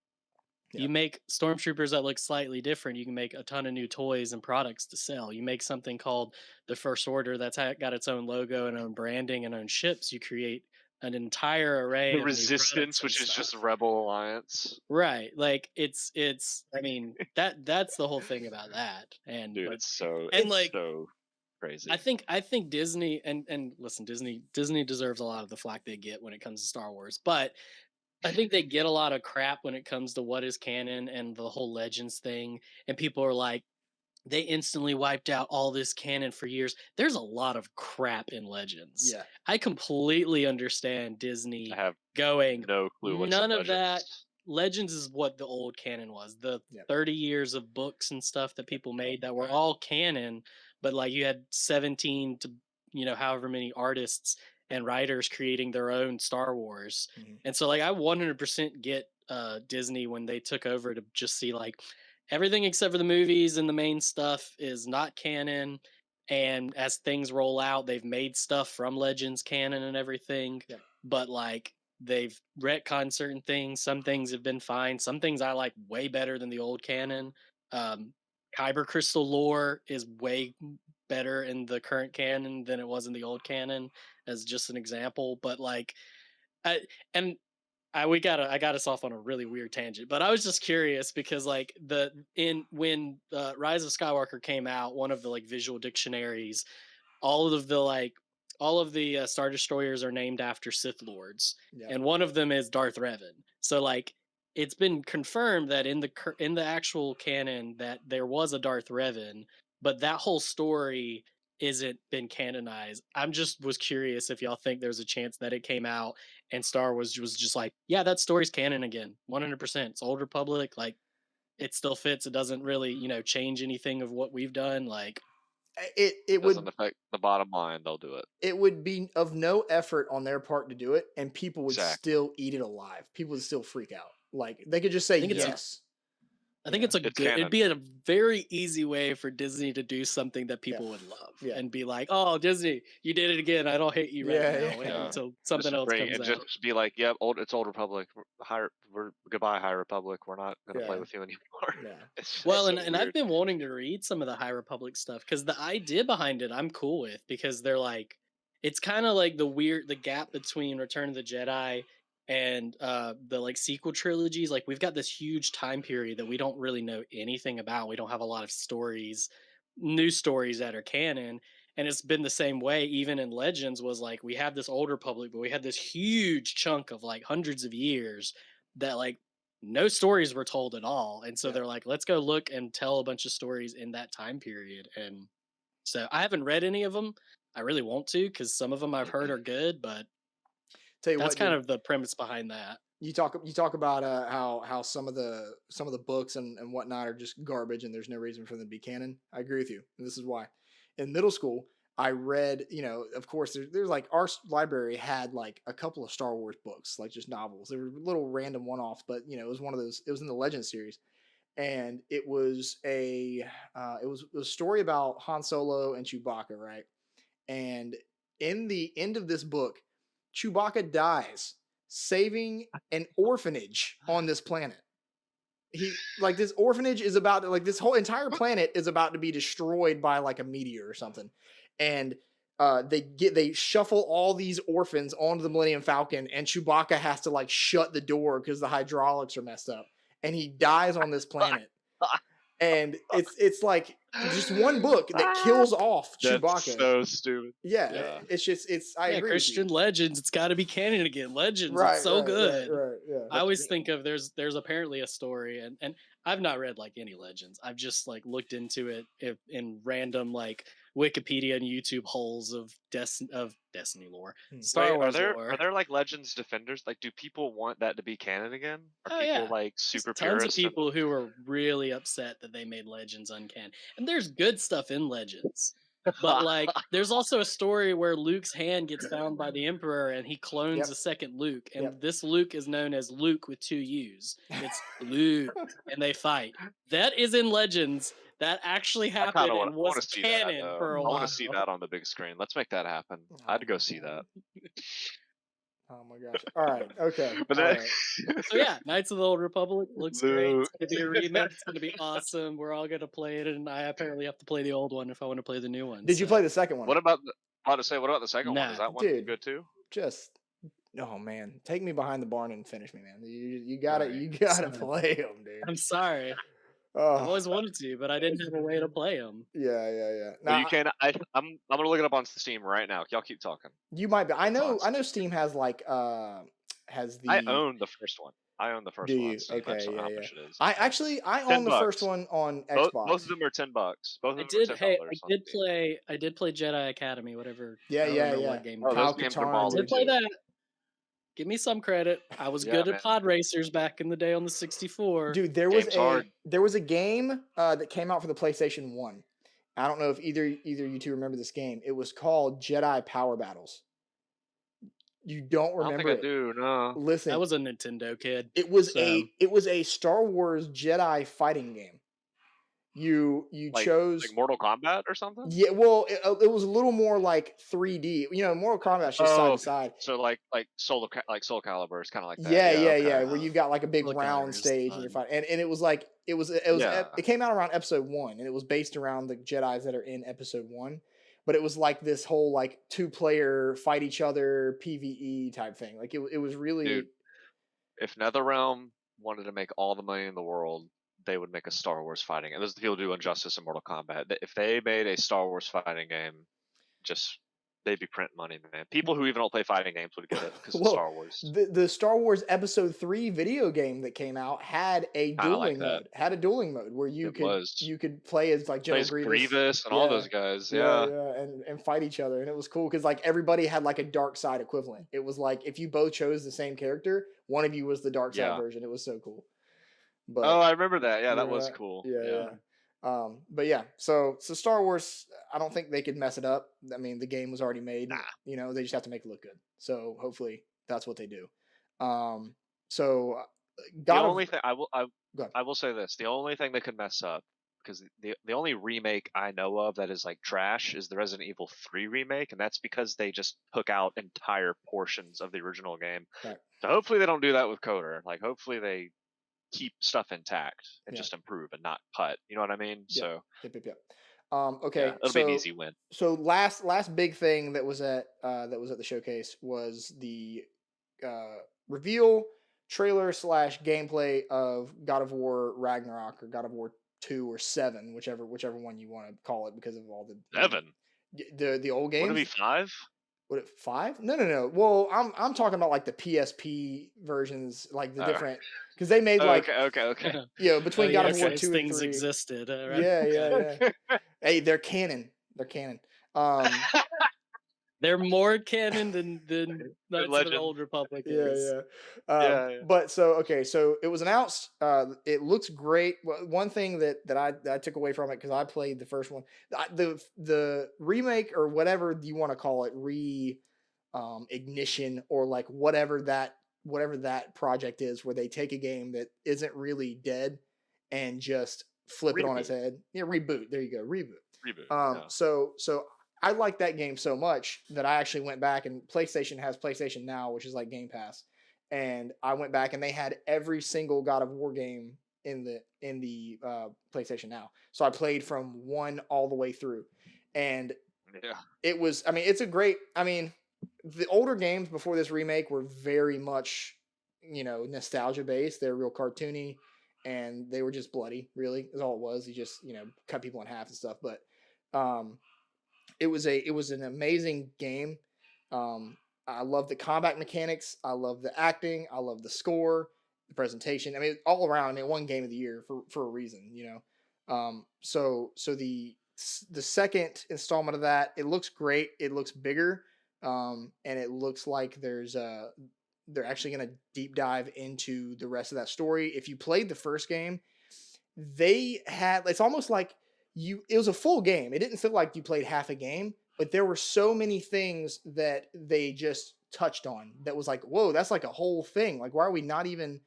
Yeah. You make stormtroopers that look slightly different. You can make a ton of new toys and products to sell. You make something called the First Order that's got its own logo and own branding and own ships. You create an entire array of Resistance, which is just Rebel Alliance. Right. Like it's I mean, that's the whole thing about that. And dude, it's so crazy. I think Disney and listen, Disney deserves a lot of the flack they get when it comes to Star Wars, but I think they get a lot of crap when it comes to what is canon and the whole Legends thing. And people are like, they instantly wiped out all this canon for years. There's a lot of crap in Legends. Yeah. I completely understand Disney going, no clue what's none in of that. Legends is what the old canon was. The 30 years of books and stuff that people made that were all canon, but like you had 17 to, however many artists and writers creating their own Star Wars. Mm-hmm. And so like I 100% get Disney when they took over to just see like everything except for the movies and the main stuff is not canon. And as things roll out, they've made stuff from Legends canon and everything. Yeah. But like they've retconned certain things. Some things have been fine. Some things I like way better than the old canon. Kyber crystal lore is way better in the current canon than it was in the old canon, as just an example. But like, I and I got us off on a really weird tangent, but I was just curious because like when Rise of Skywalker came out, one of the like visual dictionaries, all of the Star Destroyers are named after Sith Lords, Yeah. and one of them is Darth Revan. So like it's been confirmed that in the actual canon that there was a Darth Revan, but that whole story isn't been canonized. Was curious if y'all think there's a chance that it came out and Star Wars was just like, yeah, that story's canon again, 100%. It's Old Republic, like it still fits. It doesn't really, change anything of what we've done. Like it Doesn't would affect the bottom line. They'll do it. it would be of no effort on their part to do it, and people would Exactly. still eat it alive. People would still freak out. Like they could just say think it's a- yes. I think Yeah. it's a It's good. canon. It'd be a very easy way for Disney to do something that people would love Yeah. and be like, "Oh, Disney, you did it again. I don't hate you right Yeah, now." yeah. Until something else comes out. Just be like, yep, it's Old Republic. We're goodbye, High Republic. We're not gonna play Yeah. with you anymore. Yeah. It's Well, so and I've weird. been wanting to read some of the High Republic stuff because the idea behind it I'm cool with, because they're like, it's kind of like the gap between Return of the Jedi and the like sequel trilogies. Like we've got this huge time period that we don't really know anything about. We don't have a lot of new stories that are canon. And it's been the same way even in Legends. Was like we have this Old Republic, but we had this huge chunk of like hundreds of years that like no stories were told at all. And so Yeah. they're like, let's go look and tell a bunch of stories in that time period. And so I haven't read any of them. I really want to, because some of them I've heard are good, but Tell you that's what, kind dude, of the premise behind that. you talk about how some of the books and whatnot are just garbage and there's no reason for them to be canon. I agree with you, and this is why. In middle school, I read, of course, there's like our library had like a couple of Star Wars books, like just novels. They were little random one-offs, but it was one of those. It was in the Legend series, and it was it was a story about Han Solo and Chewbacca, right? And in the end of this book, Chewbacca dies saving an orphanage on this planet. This orphanage is about to, like, this whole entire planet is about to be destroyed by like a meteor or something. And they shuffle all these orphans onto the Millennium Falcon, and Chewbacca has to like shut the door because the hydraulics are messed up, and he dies on this planet. And it's like just one book that kills off Chewbacca. That's so stupid. Yeah, it's just I agree. Christian Legends, it's got to be canon again. Legends, Right, it's so right, good. Right, yeah. I always think of there's apparently a story, and I've not read like any Legends. I've just like looked into it in random like Wikipedia and YouTube holes of Destiny lore, Star Wait, Wars are lore. there like Legends defenders? Like, do people want that to be canon again? Are Oh, people yeah. like super Tons of purists? people who are really upset that they made Legends uncanon, and there's good stuff in Legends. But like, there's also a story where Luke's hand gets found by the Emperor, and he clones a second Luke, and this Luke is known as Luke with 2 U's. It's Luke, and they fight. That is in Legends. That actually happened and was canon for a while. I want to see that on the big screen. Let's make that happen. I'd go see that. Oh my gosh! All right, okay. But all then, right. So yeah, Knights of the Old Republic looks great. It's gonna be a remake. It's gonna be awesome. We're all gonna play it, and I apparently have to play the old one if I want to play the new one. Did you play the second one? What about the second one? Is that one Dude, good too? Just oh man, take me behind the barn and finish me, man. You gotta play them, dude. I'm sorry. Oh. I've always wanted to, but I didn't have a way to play them. Yeah. Well, you can. I'm gonna look it up on Steam right now. Y'all keep talking. You might be. I know Steam has like has the. I own the first one. Do you? On Steam. Okay, I just don't know how yeah. much it is. I own the first one on Xbox. Both of them are $10. Both of them are $10. I did play Jedi Academy, whatever. Yeah. What game those games are balls. I did play that. Give me some credit. I was good at pod racers back in the day on the 64. Dude, there was a game that came out for the PlayStation 1. I don't know if either you two remember this game. It was called Jedi Power Battles. You don't I don't think remember I it. do. No. Listen, I was a Nintendo kid. it was so- a Star Wars Jedi fighting game. You Like chose Mortal Kombat or something. yeah. Well, it was a little more like 3D. You know, Mortal Kombat's just side to side. So like Soul Calibur is kind of like that. Yeah. Where you've got like a big Soul round Calibur's stage and you're fighting, and it was like it came out around episode 1, and it was based around the Jedis that are in episode 1. But it was like this whole like 2-player fight each other PvE type thing. Like it was really. Dude, if NetherRealm wanted to make all the money in the world, they would make a Star Wars fighting game. This is the people do Injustice and Mortal Kombat. If they made a Star Wars fighting game, they'd be printing money, man. People who even don't play fighting games would get it because it's Star Wars. The Star Wars Episode 3 video game that came out had a dueling mode. Had a dueling mode where you could play as like General Grievous and all those guys. Yeah, and fight each other, and it was cool because like everybody had like a dark side equivalent. It was like if you both chose the same character, one of you was the dark side version. It was so cool. But, I remember that. Yeah, that was cool. Yeah. But yeah, so Star Wars, I don't think they could mess it up. I mean, the game was already made. Nah. You know, they just have to make it look good. So hopefully that's what they do. I will say this: the only thing they could mess up, because the only remake I know of that is like trash is the Resident Evil 3 remake, and that's because they just took out entire portions of the original game. Right. So hopefully they don't do that with Coder. Like hopefully they keep stuff intact and just improve and not cut. You know what I mean? Yep. So okay, it'll be an easy win. So last big thing that was at the showcase was the reveal trailer / gameplay of God of War Ragnarok or God of War 2 or 7, whichever one you want to call it because of all the 7. The old games. Would it be 5? Would it 5? No. Well, I'm talking about like the PSP versions, like the different because they made like okay. You know, between God of War 2 and 3 things existed. Right? Yeah. Hey, they're canon. They're more canon than Knights of the Old Republic is. Yeah. But so it was announced. It looks great. One thing that I took away from it because I played the first one, the remake or whatever you want to call it, ignition or like whatever that project is, where they take a game that isn't really dead and just flip it on its head. Yeah, reboot. There you go, reboot. So I like that game so much that I actually went back, and PlayStation has PlayStation Now, which is like Game Pass. And I went back and they had every single God of War game in the PlayStation Now. So I played from 1 all the way through. And it was, I mean, it's a great, I mean, the older games before this remake were very much, you know, nostalgia based. They're real cartoony and they were just bloody, really, is all it was. You just, you know, cut people in half and stuff. But it was an amazing game. I love the combat mechanics. I love the acting. I love the score, the presentation. I mean, all around. I mean, one game of the year for a reason, you know. So the second installment of that, it looks great. It looks bigger, and it looks like they're actually going to deep dive into the rest of that story. If you played the first game, it's almost like it was a full game. It didn't feel like you played half a game, but there were so many things that they just touched on that was like, whoa, that's like a whole thing. Like, why are we not even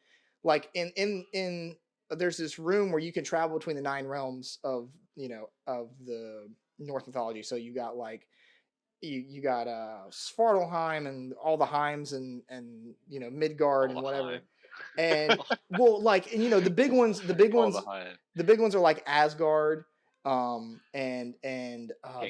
like in there's this room where you can travel between the 9 realms of, you know, of the Norse mythology. So you got like, you got Svartalheim and all the Heims and you know, Midgard and whatever. And well, like, and you know, the big ones are like Asgard. Can't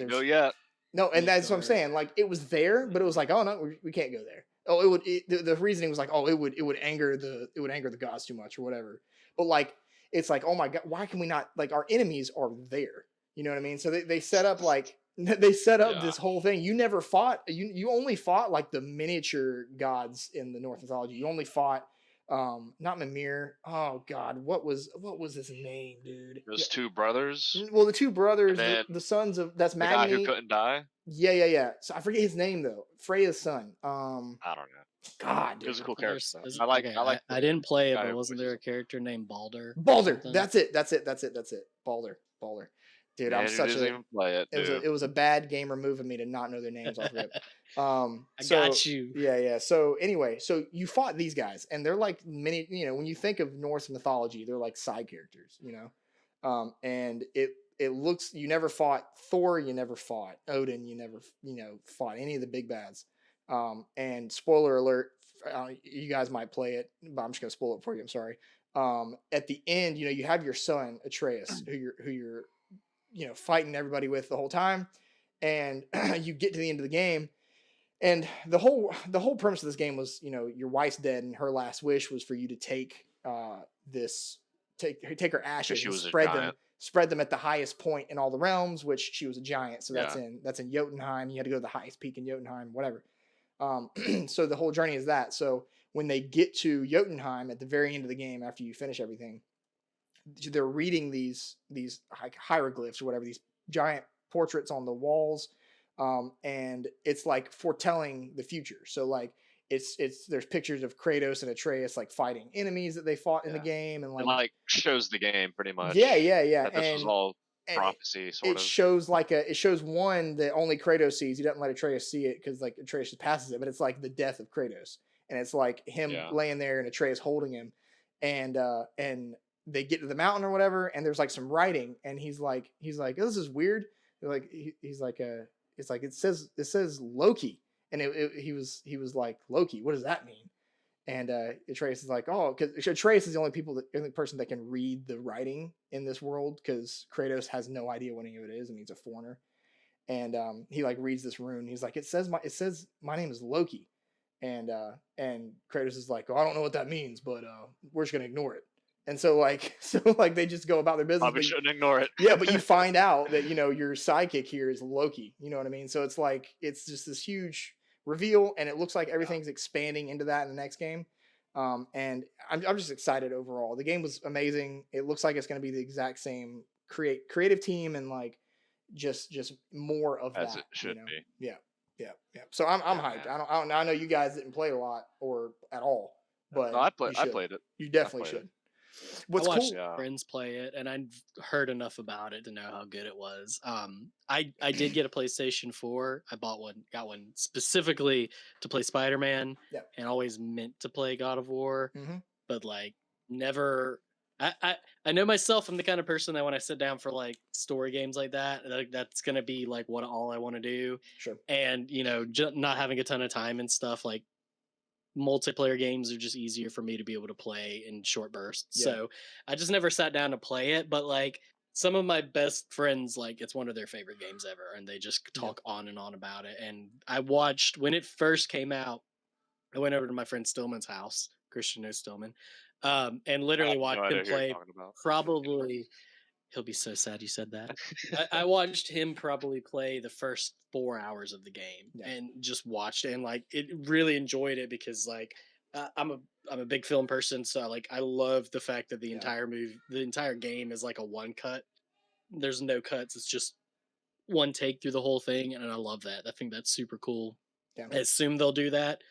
go yet. No, and that's what I'm saying. Like, it was there, but it was like, oh no, we can't go there. Oh, the reasoning was like, oh, it would anger the gods too much or whatever. But like, it's like, oh my god, why can we not, like, our enemies are there? You know what I mean? So they set up like this whole thing. You never fought. You only fought like the miniature gods in the Norse mythology. You only fought. Not Mimir. Oh God, what was his name, dude? Those 2 brothers. Well, the 2 brothers, the sons of that's Magni. The guy who couldn't die. Yeah. So I forget his name though. Freya's son. I don't know. God, dude. It was a cool character. I didn't play it, but wasn't there a character named Balder? Balder. That's it. Balder. Dude, I'm Andrew such doesn't a. even play it, dude. It was a bad gamer move of me to not know their names off rip. I So got you. yeah. So anyway, so you fought these guys, and they're like many. When you think of Norse mythology, they're like side characters. And it looks, you never fought Thor, you never fought Odin, you never fought any of the big bads. And spoiler alert, you guys might play it, but I'm just gonna spoil it for you. I'm sorry. At the end, you have your son Atreus, who you're fighting everybody with the whole time, and you get to the end of the game, and the whole premise of this game was, your wife's dead, and her last wish was for you to take this take her ashes She and was a spread them at the highest point in all the realms, which she was a giant, so that's Yeah. in Jotunheim. You had to go to the highest peak in Jotunheim, whatever. So the whole journey is that. So when they get to Jotunheim at the very end of the game, after you finish everything, they're reading these like hieroglyphs or whatever, these giant portraits on the walls, and it's like foretelling the future. So like it's there's pictures of Kratos and Atreus like fighting enemies that they fought in the game, and It like shows the game pretty much. yeah, That this was all and prophecy, sort it of. shows it shows one that only Kratos sees. He doesn't let Atreus see it because like Atreus just passes it, but it's like the death of Kratos, and it's like him laying there and Atreus holding him, and they get to the mountain or whatever, and there's like some writing, and he's like, oh, this is weird. He's like, it's like it says Loki, and he was like, Loki, what does that mean? And Atreus is like, oh, because Atreus is the only person that can read the writing in this world, because Kratos has no idea what any of it is, and he's a foreigner. And he like reads this rune. He's like, it says my name is Loki, and Kratos is like, oh, I don't know what that means, but we're just gonna ignore it. And so they just go about their business. Probably shouldn't ignore it. Yeah, but you find out that your sidekick here is Loki. You know what I mean? So it's like it's just this huge reveal, and it looks like everything's expanding into that in the next game. And I'm just excited overall. The game was amazing. It looks like it's going to be the exact same creative team, and like just more of As that. it should be. Yeah. So I'm hyped. I know you guys didn't play a lot or at all, but No, I played it. You definitely should. What's I watched cool? friends play it, and I'd heard enough about it to know how good it was. I did get a PlayStation 4. I got one specifically to play Spider-Man, and always meant to play God of War, but like never. I know myself. I'm the kind of person that when I sit down for like story games like that, that's gonna be like all I want to do. Sure. And not having a ton of time and stuff, like multiplayer games are just easier for me to be able to play in short bursts. So I just never sat down to play it, but like some of my best friends, like it's one of their favorite games ever, and they just talk on and on about it. And I watched when it first came out, I went over to my friend Stillman's house. Christian knows Stillman. And literally watched him play probably. He'll be so sad you said that. I watched him probably play the first 4 hours of the game and just watched it, and like it really enjoyed it because like I'm a big film person, so like I love the fact that the entire game is like a one cut. There's no cuts. It's just one take through the whole thing, and I love that. I think that's super cool. Yeah. I assume they'll do that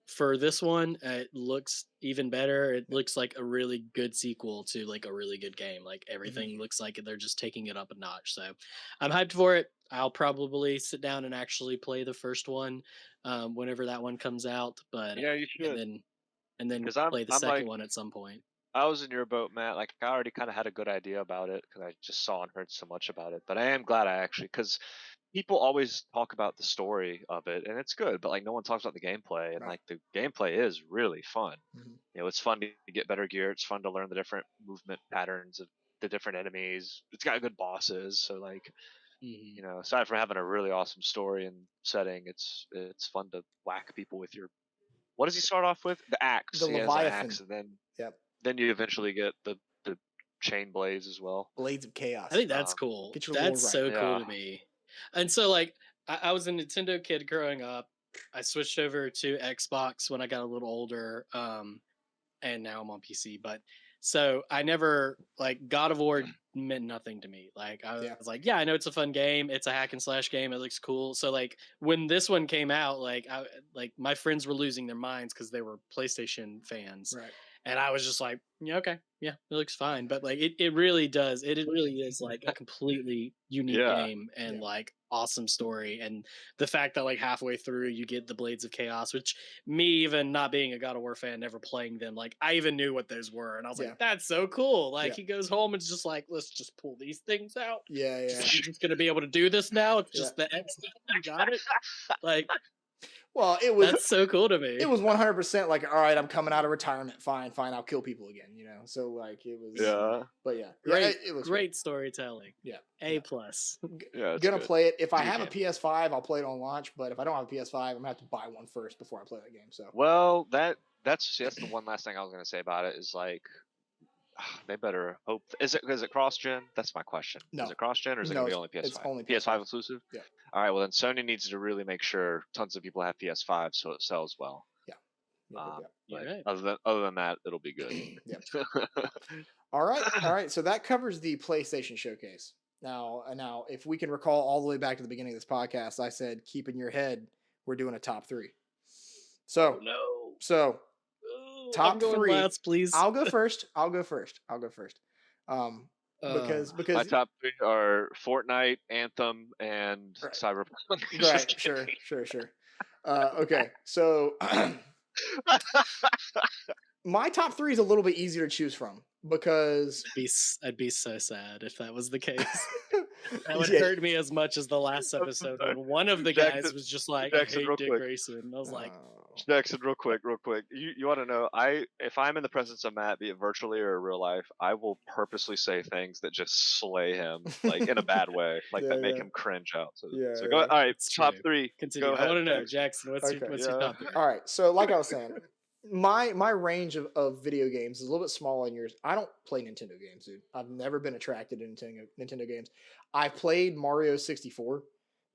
for this one. It looks even better. It looks like a really good sequel to like a really good game. Like everything looks like they're just taking it up a notch. So I'm hyped for it. I'll probably sit down and actually play the first one whenever that one comes out. But yeah, you should. And then play the second one at some point. I was in your boat, Matt. Like I already kind of had a good idea about it because I just saw and heard so much about it. But I am glad because people always talk about the story of it, and it's good, but like no one talks about the gameplay, and like the gameplay is really fun. It's fun to get better gear. It's fun to learn the different movement patterns of the different enemies. It's got good bosses, so like aside from having a really awesome story and setting, it's fun to whack people with your. What does he start off with? The axe. The Leviathan. Axe, and then you eventually get the chain blades as well. Blades of Chaos. I think that's cool. That's so cool to me. And so like I was a Nintendo kid growing up. I switched over to Xbox when I got a little older, and now I'm on PC. But so I never like God of War meant nothing to me. Like I was like, I know it's a fun game. It's a hack and slash game. It looks cool. So like when this one came out, like my friends were losing their minds because they were PlayStation fans, right? And I was just like, yeah, okay. Yeah, it looks fine, but like it really does. It really is like a completely unique Yeah. game and like awesome story. And the fact that like halfway through you get the Blades of Chaos, which me even not being a God of War fan, never playing them, like I even knew what those were, and I was Yeah. like, that's so cool. Like Yeah. he goes home and it's just like, let's just pull these things out. Yeah, yeah. You're just gonna be able to do this now. It's just the X. You got it. Like, Well, it was that's so cool to me. it was 100% like, all right, I'm coming out of retirement. Fine, I'll kill people again, you know. So like it was. Yeah. But yeah, Great, it looks great storytelling. Yeah. A plus. Yeah. It's Gonna good. play it. If I Good have a game. PS5, I'll play it on launch. But if I don't have a PS5, I'm gonna have to buy one first before I play that game. So Well, that's the one last thing I was gonna say about it is like they better hope. Is it cross gen? That's my question. No. Is it cross gen or is it No, gonna be only PS5? it's only PS5 PS5 exclusive. Yeah. All right. Well, then Sony needs to really make sure tons of people have PS5 so it sells well. You're right. Other than that, it'll be good. Yeah. All right. So that covers the PlayStation Showcase. Now, if we can recall all the way back to the beginning of this podcast, I said, keep in your head, we're doing a top 3. So, no. So, top I'm going 3. Last, please. I'll go first. Because My top 3 are Fortnite, Anthem, and Right. Cyberpunk. Right. Sure. Okay. So my top 3 is a little bit easier to choose from because I'd be so sad if that was the case. That would Yeah. hurt me as much as the last episode when one of the guys was just like, I Jackson, hate real Dick quick. Grayson. I was like, Jackson, real quick. You want to know? If I'm in the presence of Matt, be it virtually or in real life, I will purposely say things that just slay him, like in a bad way, like that make him cringe out. So go. All right, It's top true. 3. Continue. Go I ahead, want to know, Jackson. Jackson, what's your top 3? All right. So like I was saying, my range of video games is a little bit smaller than yours. I don't play Nintendo games, dude. I've never been attracted to Nintendo games. I've played Mario 64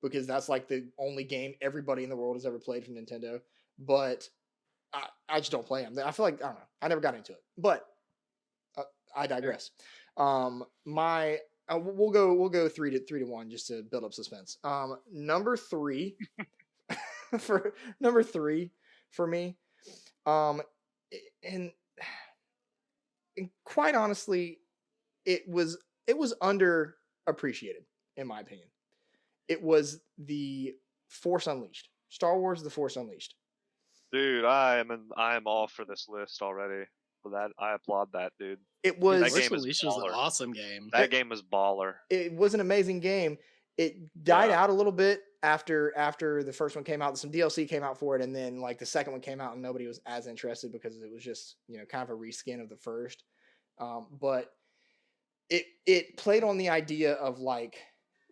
because that's like the only game everybody in the world has ever played from Nintendo. But I just don't play them. I feel like I don't know. I never got into it. But I digress. We'll go 3 to 1 just to build up suspense. Number 3 for me. And quite honestly, it was underappreciated in my opinion. It was the Force Unleashed. Star Wars: The Force Unleashed. Dude, I am all for this list already. For that, I applaud that, dude. It was That Force game is Unleashed was an baller. awesome game. That game was baller. It was an amazing game. It died Yeah. out a little bit after the first one came out. Some DLC came out for it, and then like the second one came out, and nobody was as interested because it was just kind of a reskin of the first. But it played on the idea of like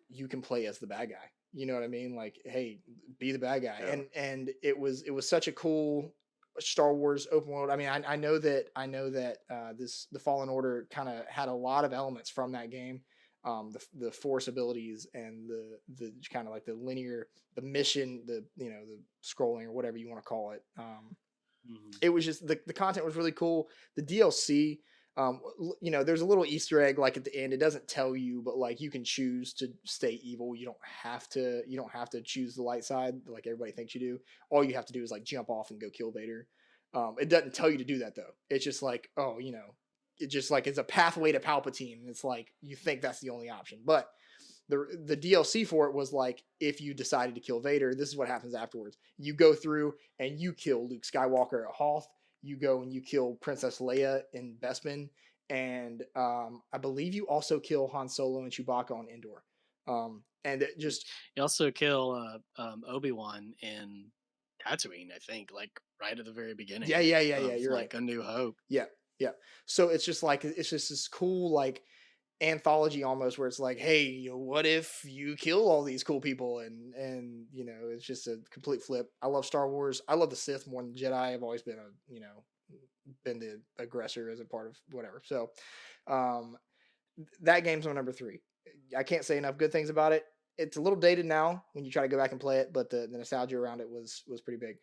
you can play as the bad guy. You know what I mean? Like, hey, be the bad guy, Yeah. and it was such a cool Star Wars open world. I mean, I know that the Fallen Order kind of had a lot of elements from that game. The Force abilities and the kind of like the linear, the mission, the scrolling or whatever you want to call it. It was just the content was really cool. The DLC, there's a little Easter egg like at the end. It doesn't tell you, but like you can choose to stay evil. You don't have to choose the light side like everybody thinks you do. All you have to do is like jump off and go kill Vader. It doesn't tell you to do that though. It's just like, it just like it's a pathway to Palpatine. And it's like you think that's the only option. But the DLC for it was like, if you decided to kill Vader, this is what happens afterwards. You go through and you kill Luke Skywalker at Hoth. You go and you kill Princess Leia in Bespin. And I believe you also kill Han Solo and Chewbacca on Endor. And it just... You also kill Obi-Wan in Tatooine, I think, like right at the very beginning. Yeah. You're like right. A New Hope. Yeah. So it's just like, it's just this cool, like, anthology almost where it's like, hey, what if you kill all these cool people? And it's just a complete flip. I love Star Wars. I love the Sith more than Jedi. I've always been been the aggressor as a part of whatever. So that game's my number 3. I can't say enough good things about it. It's a little dated now when you try to go back and play it, but the nostalgia around it was pretty big.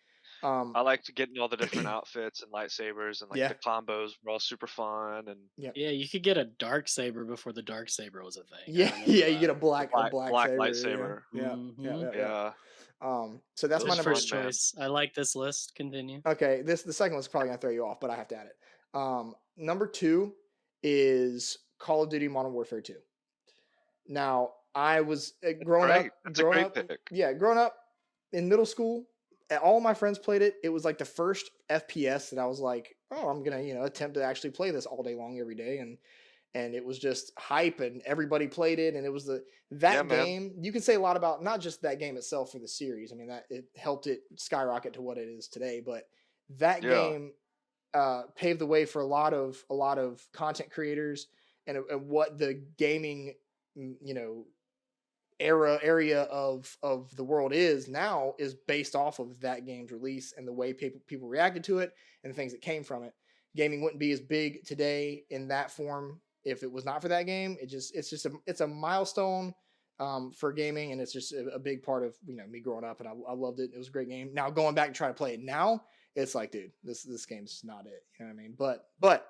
I liked getting all the different outfits and lightsabers and like Yeah. the combos were all super fun and Yeah, you could get a dark saber before the dark saber was a thing. Yeah, you get a black saber, lightsaber. Yeah. Yeah. So that's my Those number. First fun, man. choice. I like this list. Continue. Okay, the second one's probably gonna throw you off, but I have to add it. Number 2 is Call of Duty Modern Warfare 2. Now, I was growing That's a great up, pick. yeah, growing up in middle school. All my friends played it. It was like the first FPS that I was like, oh, I'm gonna attempt to actually play this all day long every day, and it was just hype, and everybody played it, and it was that game. You can say a lot about not just that game itself for the series. I mean, that it helped it skyrocket to what it is today, but that game paved the way for a lot of content creators and what the gaming area of the world is now is based off of that game's release and the way people reacted to it and the things that came from it. Gaming wouldn't be as big today in that form if it was not for that game. It's a milestone for gaming, and it's just a big part of me growing up, and I loved it. It was a great game. Now going back and trying to play it now, it's like, dude, this game's not it. You know what I mean? But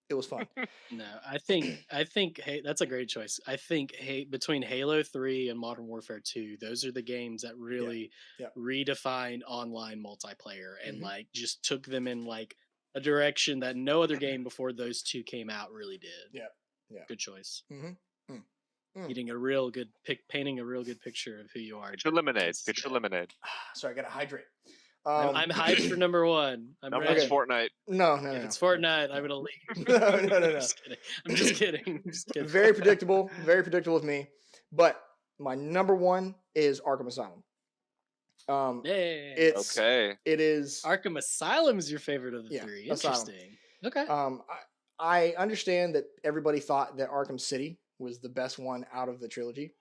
it was fun. No, I think hey, that's a great choice. I think between Halo 3 and Modern Warfare 2, those are the games that really redefined online multiplayer and like just took them in like a direction that no other game before those two came out really did. Yeah. Good choice. Getting a real good painting a real good picture of who you are. Get your lemonade. Get your lemonade. Sorry, I gotta hydrate. I'm hyped for number one. Number one's Fortnite. No. If it's Fortnite, I'm gonna leave. No. I'm just kidding. Very predictable with me. But my number one is Arkham Asylum. It is Arkham Asylum is your favorite of the three. Interesting. Okay. I understand that everybody thought that Arkham City was the best one out of the trilogy.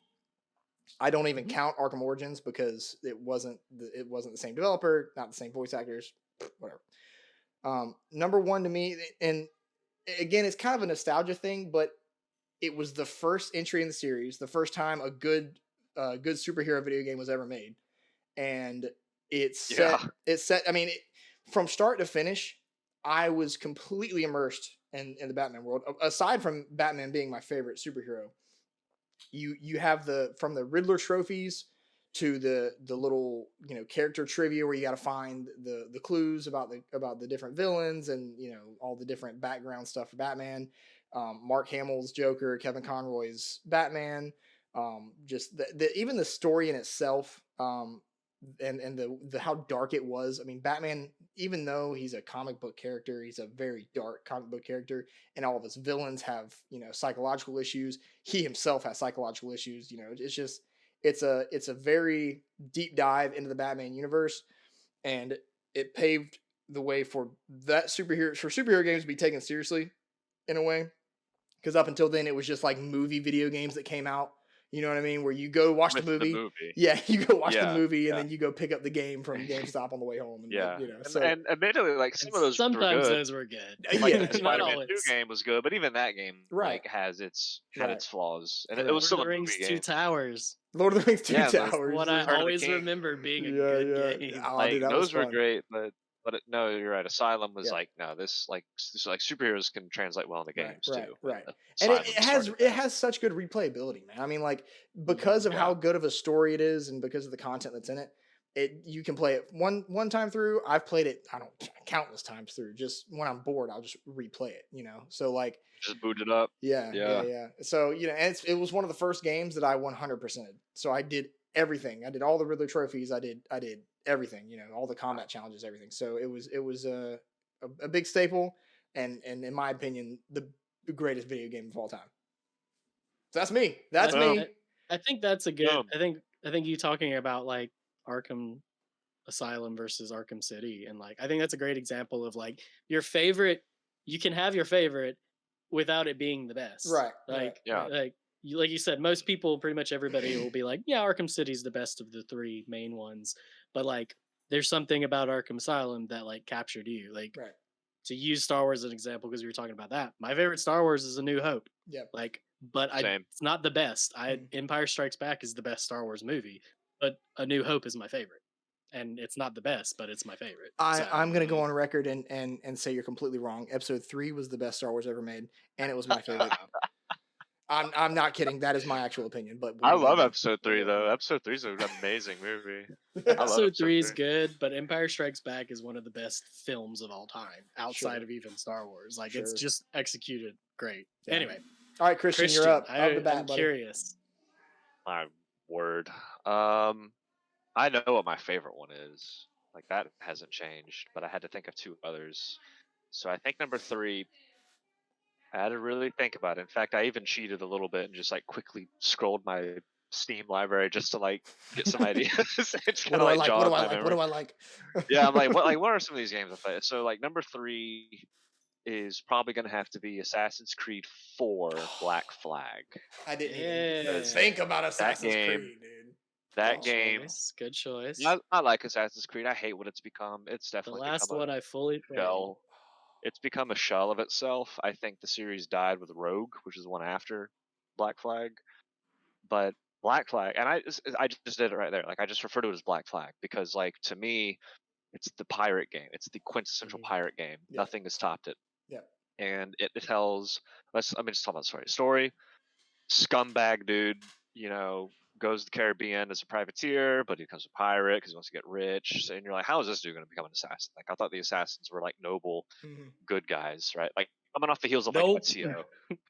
I don't even count Arkham Origins because it wasn't the same developer, not the same voice actors, whatever. Number one to me, and again, it's kind of a nostalgia thing, but it was the first entry in the series, the first time a good superhero video game was ever made, and it set. I mean, from start to finish, I was completely immersed in the Batman world. Aside from Batman being my favorite superhero. You have from the Riddler trophies to the little character trivia where you got to find the clues about the different villains and all the different background stuff for Batman, Mark Hamill's Joker, Kevin Conroy's Batman, just even the story in itself, and the how dark it was. I mean, Batman, even though he's a comic book character, he's a very dark comic book character, and all of his villains have psychological issues. He himself has psychological issues. It's a very deep dive into the Batman universe, and it paved the way for superhero games to be taken seriously in a way, because up until then it was just like movie video games that came out. You know what I mean? Where you go watch the movie. Yeah, you go watch the movie, and then you go pick up the game from GameStop on the way home. And, and admittedly, like some of those sometimes were good. those were good. Like the Spider-Man 2 game was good, but even that game has its flaws, and it was still a movie game. Two Towers. Lord of the Rings 2 Towers. What I always remember being a good game. Like those were great, but no, you're right. Asylum was like, no, this like superheroes can translate well into games too. Right. And it has such good replayability, man. I mean, like because of how good of a story it is, and because of the content that's in it, you can play it one time through. I've played it countless times through. Just when I'm bored, I'll just replay it. So like just boot it up. Yeah. So and it was one of the first games that I 100%ed. So I did everything. I did all the Riddler trophies. I did everything, all the combat challenges, everything. So it was a big staple, and in my opinion, the greatest video game of all time. So that's me. That's me. I think that's a good. I think you talking about like Arkham Asylum versus Arkham City, and like I think that's a great example of like your favorite. You can have your favorite without it being the best, right? Like like you said, most people, pretty much everybody will be like, yeah, Arkham City's the best of the three main ones. But like, there's something about Arkham Asylum that like captured you. Like, to use Star Wars as an example, because we were talking about that. My favorite Star Wars is A New Hope. Yeah. Like, but it's not the best. Empire Strikes Back is the best Star Wars movie, but A New Hope is my favorite. And it's not the best, but it's my favorite. I'm going to go on record and say you're completely wrong. Episode 3 was the best Star Wars ever made, and it was my favorite. I'm not kidding. That is my actual opinion. But I love Episode 3 though. Episode 3 is an amazing movie. Episode 3 is good, but Empire Strikes Back is one of the best films of all time, outside of even Star Wars. Like it's just executed great. Yeah. Anyway, All right, Christian, Christian, you're up. Up the bat, I'm buddy. curious. My word. I know what my favorite one is. Like that hasn't changed, but I had to think of two others. So I think number 3. I had to really think about it. In fact, I even cheated a little bit and just like quickly scrolled my Steam library just to like get some ideas. It's What kind do of I like like? What jog do I my like? What memory. do I like? Yeah, I'm like, what are some of these games I play? So like number 3 is probably gonna have to be Assassin's Creed 4 Black Flag. I didn't Yeah. even think about That Assassin's game, Creed, dude. that Good game. choice. Good choice. I like Assassin's Creed. I hate what it's become. It's The definitely last become one a I fully played. shell. It's become a shell of itself. I think the series died with Rogue, which is the one after Black Flag. But Black Flag, and I just did it right there. Like I just refer to it as Black Flag because, like, to me, it's the pirate game. It's the quintessential pirate game. Yeah. Nothing has topped it. Yeah. And it tells. Just talk about the story. Story, scumbag dude, goes to the Caribbean as a privateer, but he becomes a pirate because he wants to get rich. And you're like, how is this dude going to become an assassin? Like, I thought the assassins were like noble, good guys, right? Like coming off the heels of like Nope. Ezio.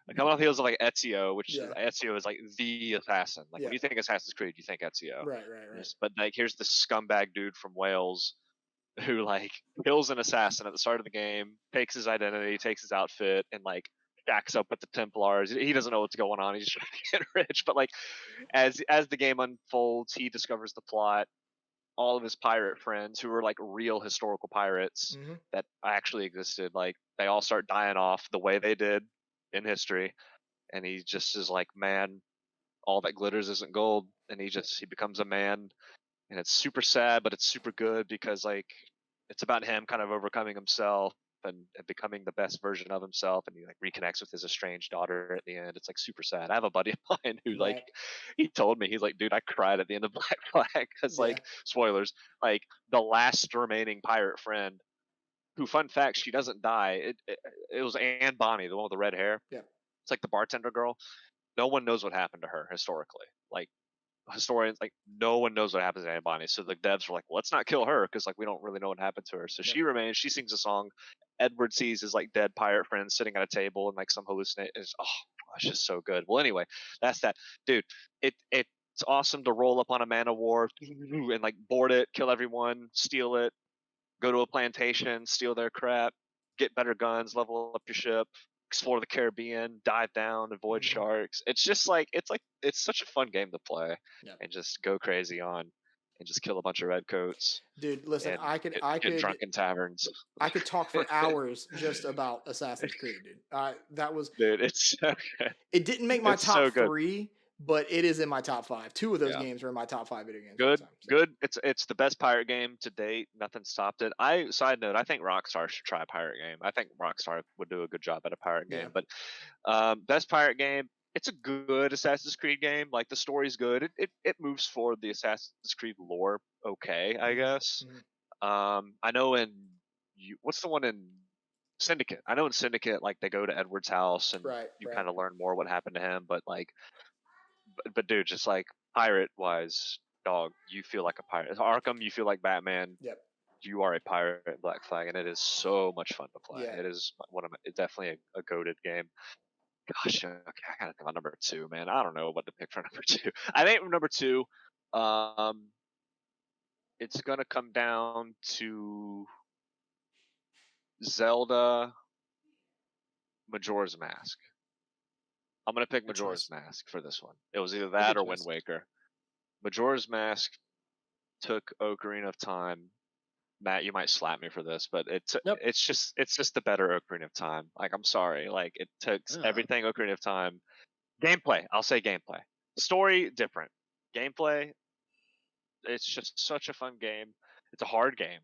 Like, coming off the heels of like Ezio, which Yeah. Ezio is like the assassin. Like Yeah. when you think Assassin's Creed, you think Ezio. Right. But like, here's this scumbag dude from Wales who like kills an assassin at the start of the game, takes his identity, takes his outfit, and like shacks up with the Templars. He doesn't know what's going on. He's just trying to get rich. But like, as the game unfolds, he discovers the plot. All of his pirate friends, who are like real historical pirates that actually existed, like they all start dying off the way they did in history. And he just is like, man, all that glitters isn't gold. And he becomes a man. And it's super sad, but it's super good because like it's about him kind of overcoming himself and becoming the best version of himself, and he like reconnects with his estranged daughter at the end. It's like super sad. I have a buddy of mine who like he told me, he's like, dude, I cried at the end of Black Flag because like spoilers, like the last remaining pirate friend, who, fun fact, she doesn't die. It was Anne Bonny, the one with the red hair. Yeah. It's like the bartender girl. No one knows what happened to her historically. Like historians, like no one knows what happens to Anne Bonny. So the devs were like, well, let's not kill her because like we don't really know what happened to her. So she remains. She sings a song. Edward sees his like dead pirate friend sitting at a table and like some hallucinate. It's just so good. Well, anyway, that's that, dude. It's awesome to roll up on a man of war and like board it, kill everyone, steal it, go to a plantation, steal their crap, get better guns, level up your ship, explore the Caribbean, dive down, avoid sharks. It's just like it's such a fun game to play and just go crazy on and just kill a bunch of redcoats. Dude, listen, I could get drunk in taverns. I could talk for hours just about Assassin's Creed, dude. Dude, it's so good. It didn't make my It's top so good. 3, but it is in my top 5. 2 of those games are in my top 5 video games. Good, all the time, good. It's the best pirate game to date. Nothing stopped it. Side note, I think Rockstar should try a pirate game. I think Rockstar would do a good job at a pirate game. But best pirate game. It's a good Assassin's Creed game. Like the story's good. It moves forward the Assassin's Creed lore. Okay, I guess. I know what's the one in Syndicate? I know in Syndicate, like they go to Edward's house and you kind of learn more what happened to him. But like, but dude, just like pirate wise, dog, you feel like a pirate. Arkham, you feel like Batman. Yep. You are a pirate in Black Flag, and it is so much fun to play. Yeah. It is it's definitely a goated game. Gosh, okay, I gotta think about number 2, man. I don't know what to pick for number 2. I think number 2, it's gonna come down to Zelda Majora's Mask. I'm gonna pick Majora's Mask for this one. It was either that or Wind Waker. Majora's Mask took Ocarina of Time. Matt, you might slap me for this, but it's just the better Ocarina of Time. Like, I'm sorry, like it took everything Ocarina of Time. Gameplay, I'll say gameplay. Story, different. Gameplay, it's just such a fun game. It's a hard game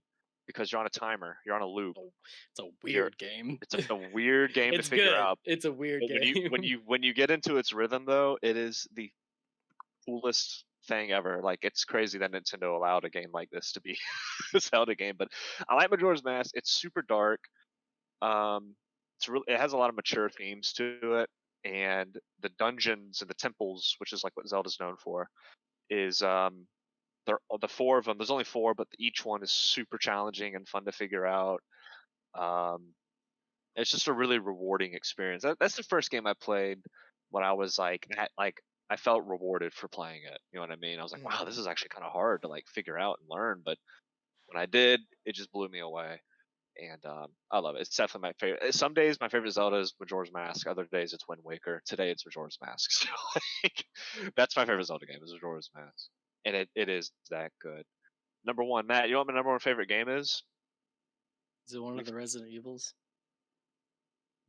because you're on a timer, you're on a loop. It's a weird game. It's a weird game to figure out. It's a weird game. When you get into its rhythm, though, it is the coolest thing ever. Like, it's crazy that Nintendo allowed a game like this to be a Zelda game. But I like Majora's Mask. It's super dark. It has a lot of mature themes to it, and the dungeons and the temples, which is like what Zelda's known for, is they're the 4 of them. There's only 4, but each one is super challenging and fun to figure out. It's just a really rewarding experience. That's the first game I played when I was like I felt rewarded for playing it. You know what I mean? I was like, wow, this is actually kind of hard to like figure out and learn, but when I did, it just blew me away. And I love it. It's definitely my favorite. Some days my favorite Zelda is Majora's Mask. Other days it's Wind Waker. Today it's Majora's Mask. So like, that's my favorite Zelda game is Majora's Mask, and it is that good. Number one, Matt. You know what my number one favorite game is? Is it one of the Resident Evils?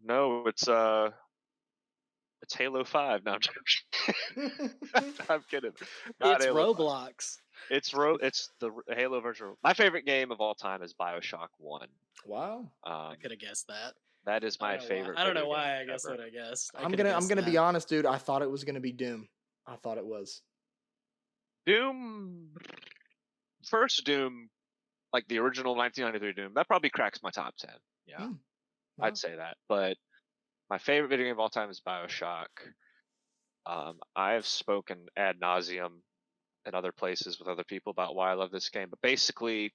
No, it's Halo 5. No, I'm joking. I'm kidding. Not It's Halo 5. Roblox. It's the Halo version. My favorite game of all time is BioShock 1. Wow. I could have guessed that. That is my favorite. I don't know video why game I guessed ever. what I guessed. I'm gonna be honest, dude. I thought it was gonna be Doom. I thought it was. Doom. First Doom, like the original 1993 Doom, that probably cracks my top 10. Yeah, Wow. I'd say that. But my favorite video game of all time is BioShock. I have spoken ad nauseum in other places with other people about why I love this game, but basically,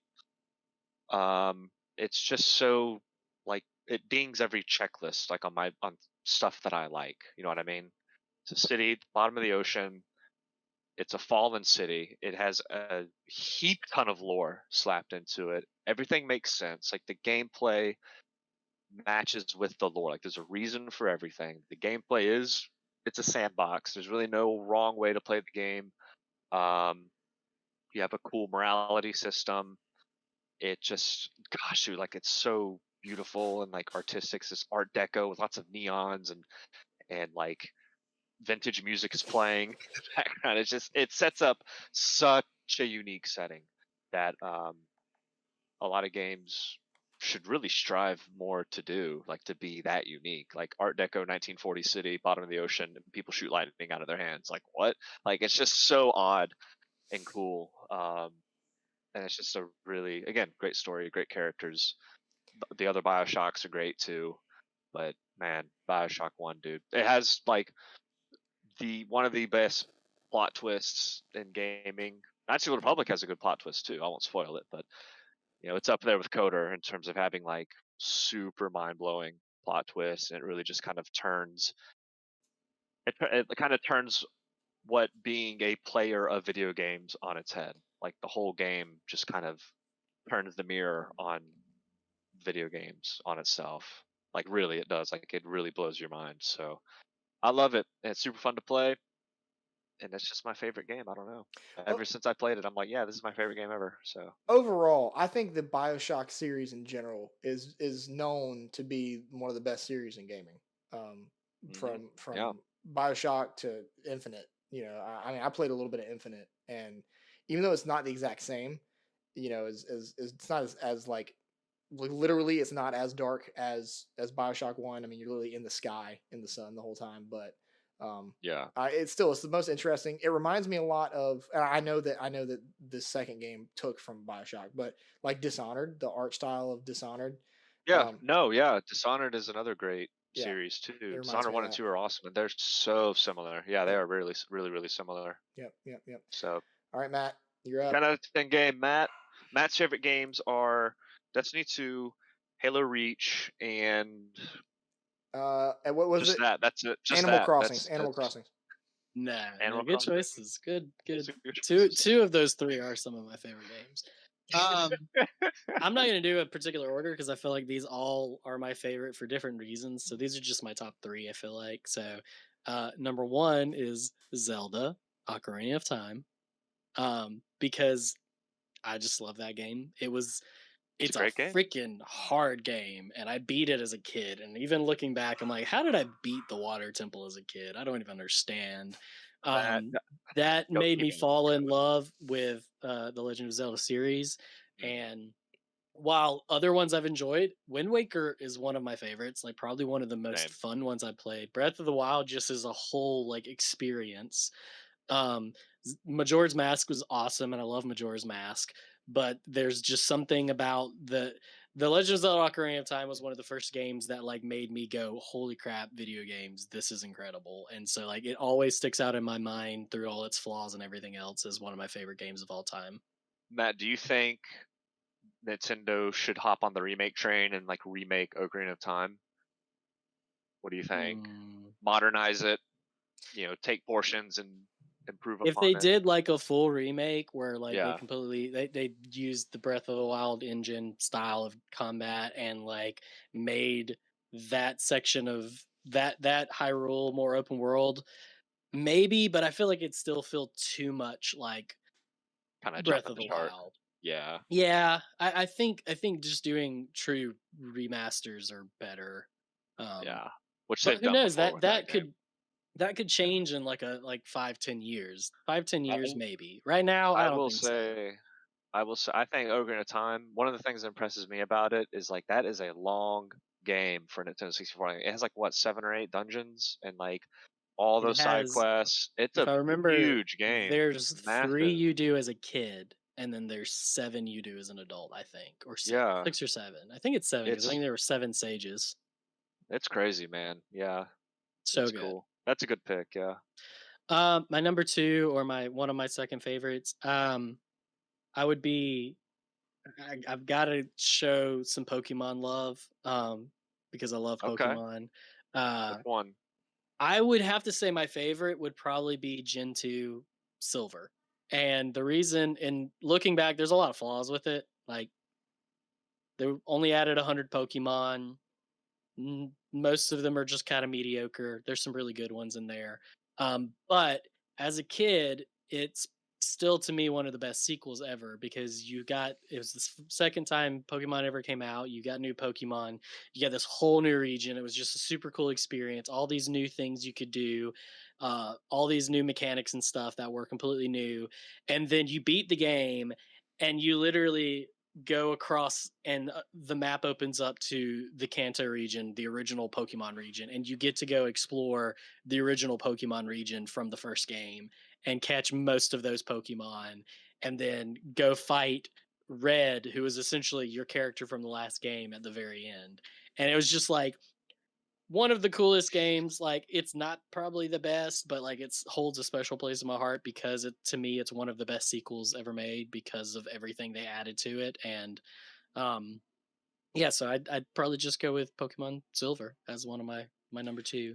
it's just so like it dings every checklist like on stuff that I like. You know what I mean? It's a city, bottom of the ocean. It's a fallen city. It has a heap ton of lore slapped into it. Everything makes sense. Like the gameplay matches with the lore. Like there's a reason for everything. The gameplay is it's a sandbox. There's really no wrong way to play the game. You have a cool morality system. It just gosh, dude, like it's so beautiful and like artistic. It's this Art Deco with lots of neons and like vintage music is playing in the background. It's just it sets up such a unique setting that a lot of games should really strive more to do, like to be that unique. Like Art Deco 1940 city, bottom of the ocean, and people shoot lightning out of their hands. Like what? Like it's just so odd and cool. And it's just a really, again, great story, great characters. The other Bioshocks are great too, but man, Bioshock One, dude, it has like the one of the best plot twists in gaming. Actually, the Republic has a good plot twist too. I won't spoil it, but you know, it's up there with Coder in terms of having like super mind blowing plot twists, and it really just kind of turns. It kind of turns what being a player of video games on its head. Like the whole game just kind of turns the mirror on video games on itself. Like really, it does. Like it really blows your mind. So I love it. And it's super fun to play, and it's just my favorite game. I don't know. Ever since I played it, I'm like, yeah, this is my favorite game ever. So overall, I think the BioShock series in general is known to be one of the best series in gaming. From yeah. BioShock to Infinite. You know, I mean, I played a little bit of Infinite, and even though it's not the exact same, you know, as it's not as like literally it's not as dark as BioShock 1. I mean, you're literally in the sky in the sun the whole time, but yeah, it's the most interesting. It reminds me a lot of, and I know that the second game took from BioShock, but like Dishonored, the art style of Dishonored. yeah, Dishonored is another great Yeah, series too. it reminds Dishonored me of 1 and that. 2 are awesome, and they're so similar. Yeah, they Yep. are really, really, really similar. Yep. So All right, Matt, you're up. 10 out of 10 game. Matt's favorite games are Destiny 2, Halo Reach, and And what was just it? that. That's it. Just Animal that. Crossings. Animal Crossings. Nah, Animal good Crossing. choices. Good. Those are good Two choices. of those three are some of my favorite games. I'm not gonna do a particular order because I feel like these all are my favorite for different reasons. So these are just my top three. I feel like so. Number one is Zelda: Ocarina of Time, because I just love that game. It's a a great game. freaking hard game, and I beat it as a kid. And even looking back, I'm like, how did I beat the Water Temple as a kid? I don't even understand. That made me fall in love with the Legend of Zelda series. And while other ones I've enjoyed, Wind Waker is one of my favorites. Like probably one of the most fun ones I played. Breath of the Wild just as a whole like experience. Majora's Mask was awesome, and I love Majora's Mask. But there's just something about the Legend of Zelda: Ocarina of Time was one of the first games that like made me go, "Holy crap, video games! This is incredible!" And so like it always sticks out in my mind through all its flaws and everything else as one of my favorite games of all time. Matt, do you think Nintendo should hop on the remake train and like remake Ocarina of Time? What do you think? Mm. Modernize it, take portions and improve If upon they it. did like a full remake where like Yeah. they used the Breath of the Wild engine style of combat and like made that section of that Hyrule more open world, maybe, but I feel like it'd still feel too much like Kind of Breath jumping of the the shark. Wild. Yeah. Yeah, I think just doing true remasters are better. Yeah. Which But they've who done knows, before with that game. that could change in like 5-10 years. 5-10 years I- maybe. Right now, I I don't will think so. say, I think Ocarina of Time, one of the things that impresses me about it is like that is a long game for Nintendo 64. It has like what, 7 or 8 dungeons and like all It those side has, quests. It's if a I remember, huge game. there's It's 3 massive. you do as a kid, and then there's 7 you do as an adult, I think, or 6, Yeah. 6 or 7. I think it's 7 because I It's think there were 7 sages. it's crazy, man. Yeah. So It's good. cool. That's a good pick, yeah. My number 2 or one of my second favorites. I would be. I've got to show some Pokemon love. Because I love Okay. Pokemon. Which one? I would have to say my favorite would probably be Gen 2 Silver. And the reason, in looking back, there's a lot of flaws with it. Like, they only added 100 Pokemon. Most of them are just kind of mediocre. There's some really good ones in there. But as a kid, it's still to me one of the best sequels ever because it was the second time Pokemon ever came out. You got new Pokemon, you got this whole new region. It was just a super cool experience. All these new things you could do, all these new mechanics and stuff that were completely new. And then you beat the game, and you literally go across, and the map opens up to the Kanto region, the original Pokemon region, and you get to go explore the original Pokemon region from the first game and catch most of those Pokemon, and then go fight Red, who is essentially your character from the last game at the very end. And it was just like one of the coolest games. Like, it's not probably the best, but like it holds a special place in my heart because to me it's one of the best sequels ever made because of everything they added to it. And yeah, so I'd probably just go with Pokemon Silver as one of my number 2.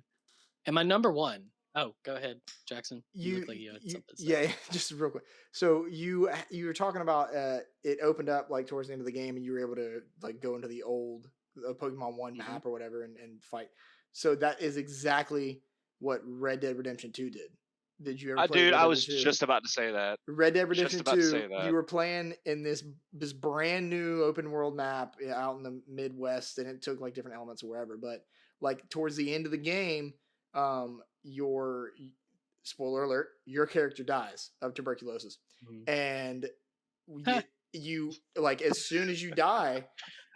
And my number 1. Oh, go ahead, Jackson. You look like you had something to say. Yeah, just real quick. So you were talking about it opened up like towards the end of the game, and you were able to like go into the old Pokemon One Mhm. map or whatever and fight. So that is exactly what Red Dead Redemption 2 did. Did you ever play Dude, Red I Dead was Redemption 2? just about to say that. Red Dead Just Redemption about to 2, say that. you were playing in this brand new open world map out in the Midwest, and it took like different elements or wherever. But like towards the end of the game, your spoiler alert, your character dies of tuberculosis, Mhm. and you like as soon as you die.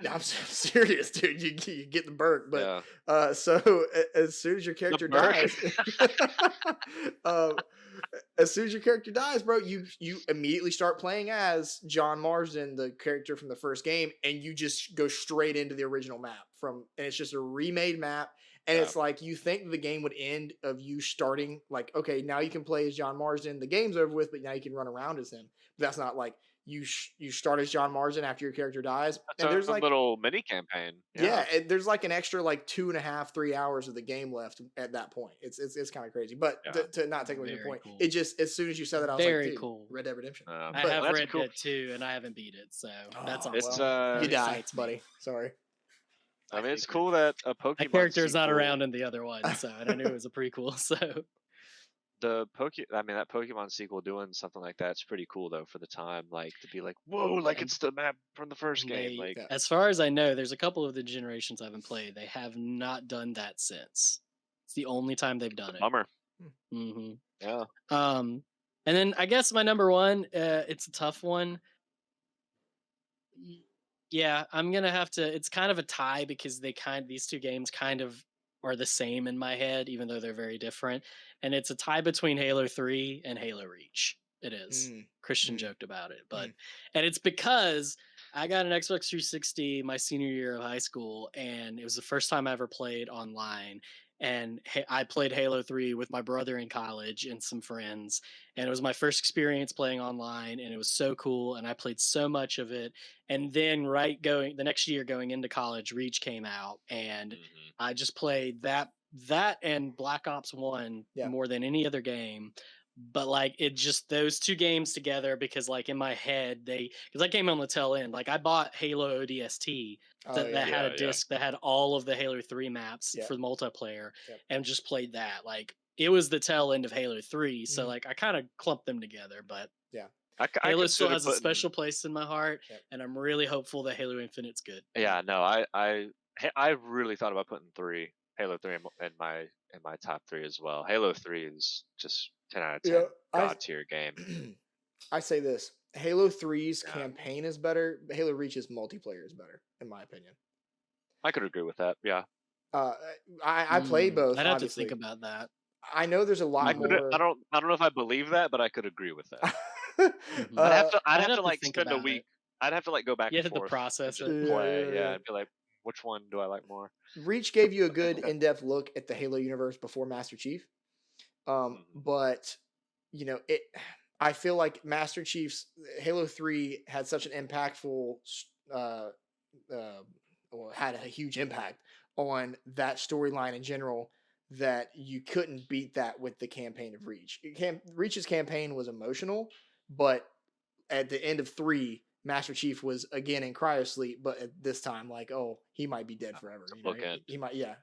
I'm serious, dude. You get the burp, but Yeah. so as soon as your character burp? dies, as soon as your character dies, bro, you immediately start playing as John Marsden, the character from the first game, and you just go straight into the original map and it's just a remade map. And Yeah. it's like you think the game would end of you starting like, okay, now you can play as John Marsden. The game's over with, but now you can run around as him. But that's not like you start as John Marsden after your character dies. That's and there's a like little mini campaign. yeah, and there's like an extra like 2.5-3 hours of the game left at that point. It's kind of crazy. But Yeah. to not take away your Very point, cool. it just as soon as you said that, I was Very like, dude, cool. Red Dead Redemption. I But have that's Red cool. Dead 2, and I haven't beat it, so that's oh, awesome. well, you It die, excites me. buddy. Sorry. I mean, it's cool that a Pokemon My character's not sequel- around in the other one, so and I knew it was a prequel. So that Pokemon sequel doing something like that's pretty cool though for the time. Like to be like, whoa, like it's the map from the first game. Like as far as I know, there's a couple of the generations I haven't played. They have not done that since. It's the only time they've done it. bummer. Mm-hmm. Yeah. And then I guess my number 1, it's a tough one. Yeah, I'm gonna have to. It's kind of a tie because these two games kind of are the same in my head, even though they're very different. And it's a tie between Halo 3 and Halo Reach. It is. Christian joked about it, but and it's because I got an Xbox 360 my senior year of high school, and it was the first time I ever played online. And I played Halo 3 with my brother in college and some friends, and it was my first experience playing online, and it was so cool, and I played so much of it. And then the next year going into college, Reach came out, and I just played that that and Black Ops 1 Yeah. more than any other game. But like it just those two games together, because like in my head because I came on the tail end. Like I bought Halo ODST that yeah. had a Yeah. disc that had all of the Halo 3 maps Yep. for the multiplayer, Yep. and just played that. Like it was the tail end of Halo 3, so Mhm. like I kind of clumped them together. But Yeah. I Halo still consider has a putting, special place in my heart, Yep. and I'm really hopeful that Halo Infinite's good. Yeah, no, I really thought about putting Halo 3 in my top 3 as well. Halo 3 is just 10 out of 10 Yeah, god tier game. I say this: Halo 3's Yeah. campaign is better, but Halo Reach's multiplayer is better, in my opinion. I could agree with that. Yeah. I played both. I'd have obviously. to think about that. I know there's a lot more. I don't know if I believe that, but I could agree with that. Mhm. I'd have to like think spend a about week. it. I'd have to like go back You and had to forth process and it. just play, Yeah. and be like, which one do I like more? Reach gave you a good in-depth look at the Halo universe before Master Chief. But you know, I feel like Master Chief's Halo 3 had such an impactful had a huge impact on that storyline in general that you couldn't beat that with the campaign of Reach. Reach's campaign was emotional, but at the end of 3, Master Chief was again in cryosleep, but at this time, like, oh, he might be dead forever. You know? Bookend. He might, yeah.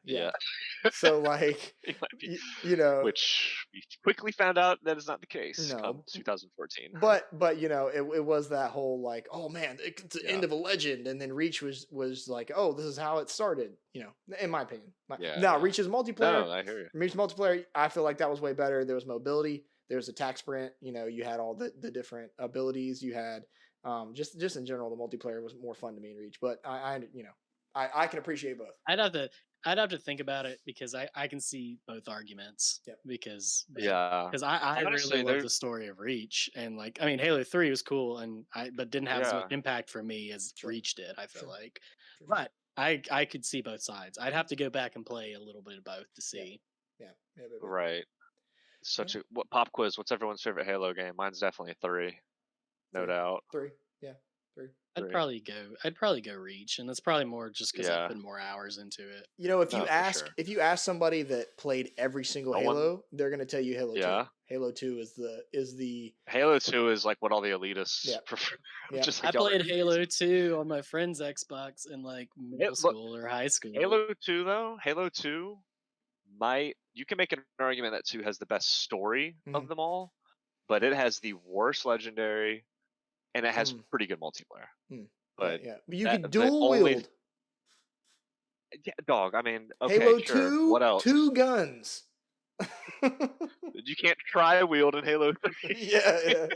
So, like, It might be, you know, which we quickly found out that is not the case. No. Come 2014. but you know, it was that whole like, oh man, it's the end of a legend, and then Reach was like, oh, this is how it started. You know, in my opinion. Now Reach's multiplayer. No, I hear you. Reach's multiplayer, I feel like that was way better. There was mobility. There was attack sprint. You know, you had all the different abilities. You had just in general, the multiplayer was more fun to me in Reach. But I can appreciate both. I'd have to think about it, because I can see both arguments. Yep. Because Yeah. I Honestly, really love the story of Reach, and like I mean Halo 3 was cool, and but didn't have as much impact for me as Reach did. I feel like, but I could see both sides. I'd have to go back and play a little bit of both to see. Yeah. Right. Such a pop quiz. What's everyone's favorite Halo game? Mine's definitely 3, no doubt. 3. Yeah. 3. I'd probably go Reach, and that's probably more just because I put more hours into it. You know, if you ask somebody that played every single Halo, they're gonna tell you Halo 2. Halo 2 is the Halo 2 is like what all the elitists prefer. Just like I played Halo 2 on my friend's Xbox in like middle school or high school. Halo 2 you can make an argument that 2 has the best story of them all, but it has the worst legendary, and it has pretty good multiplayer. But you can dual wield. Yeah, dog. I mean, okay, Halo sure. 2, what else? 2 guns. You can't try wield in Halo 3. yeah.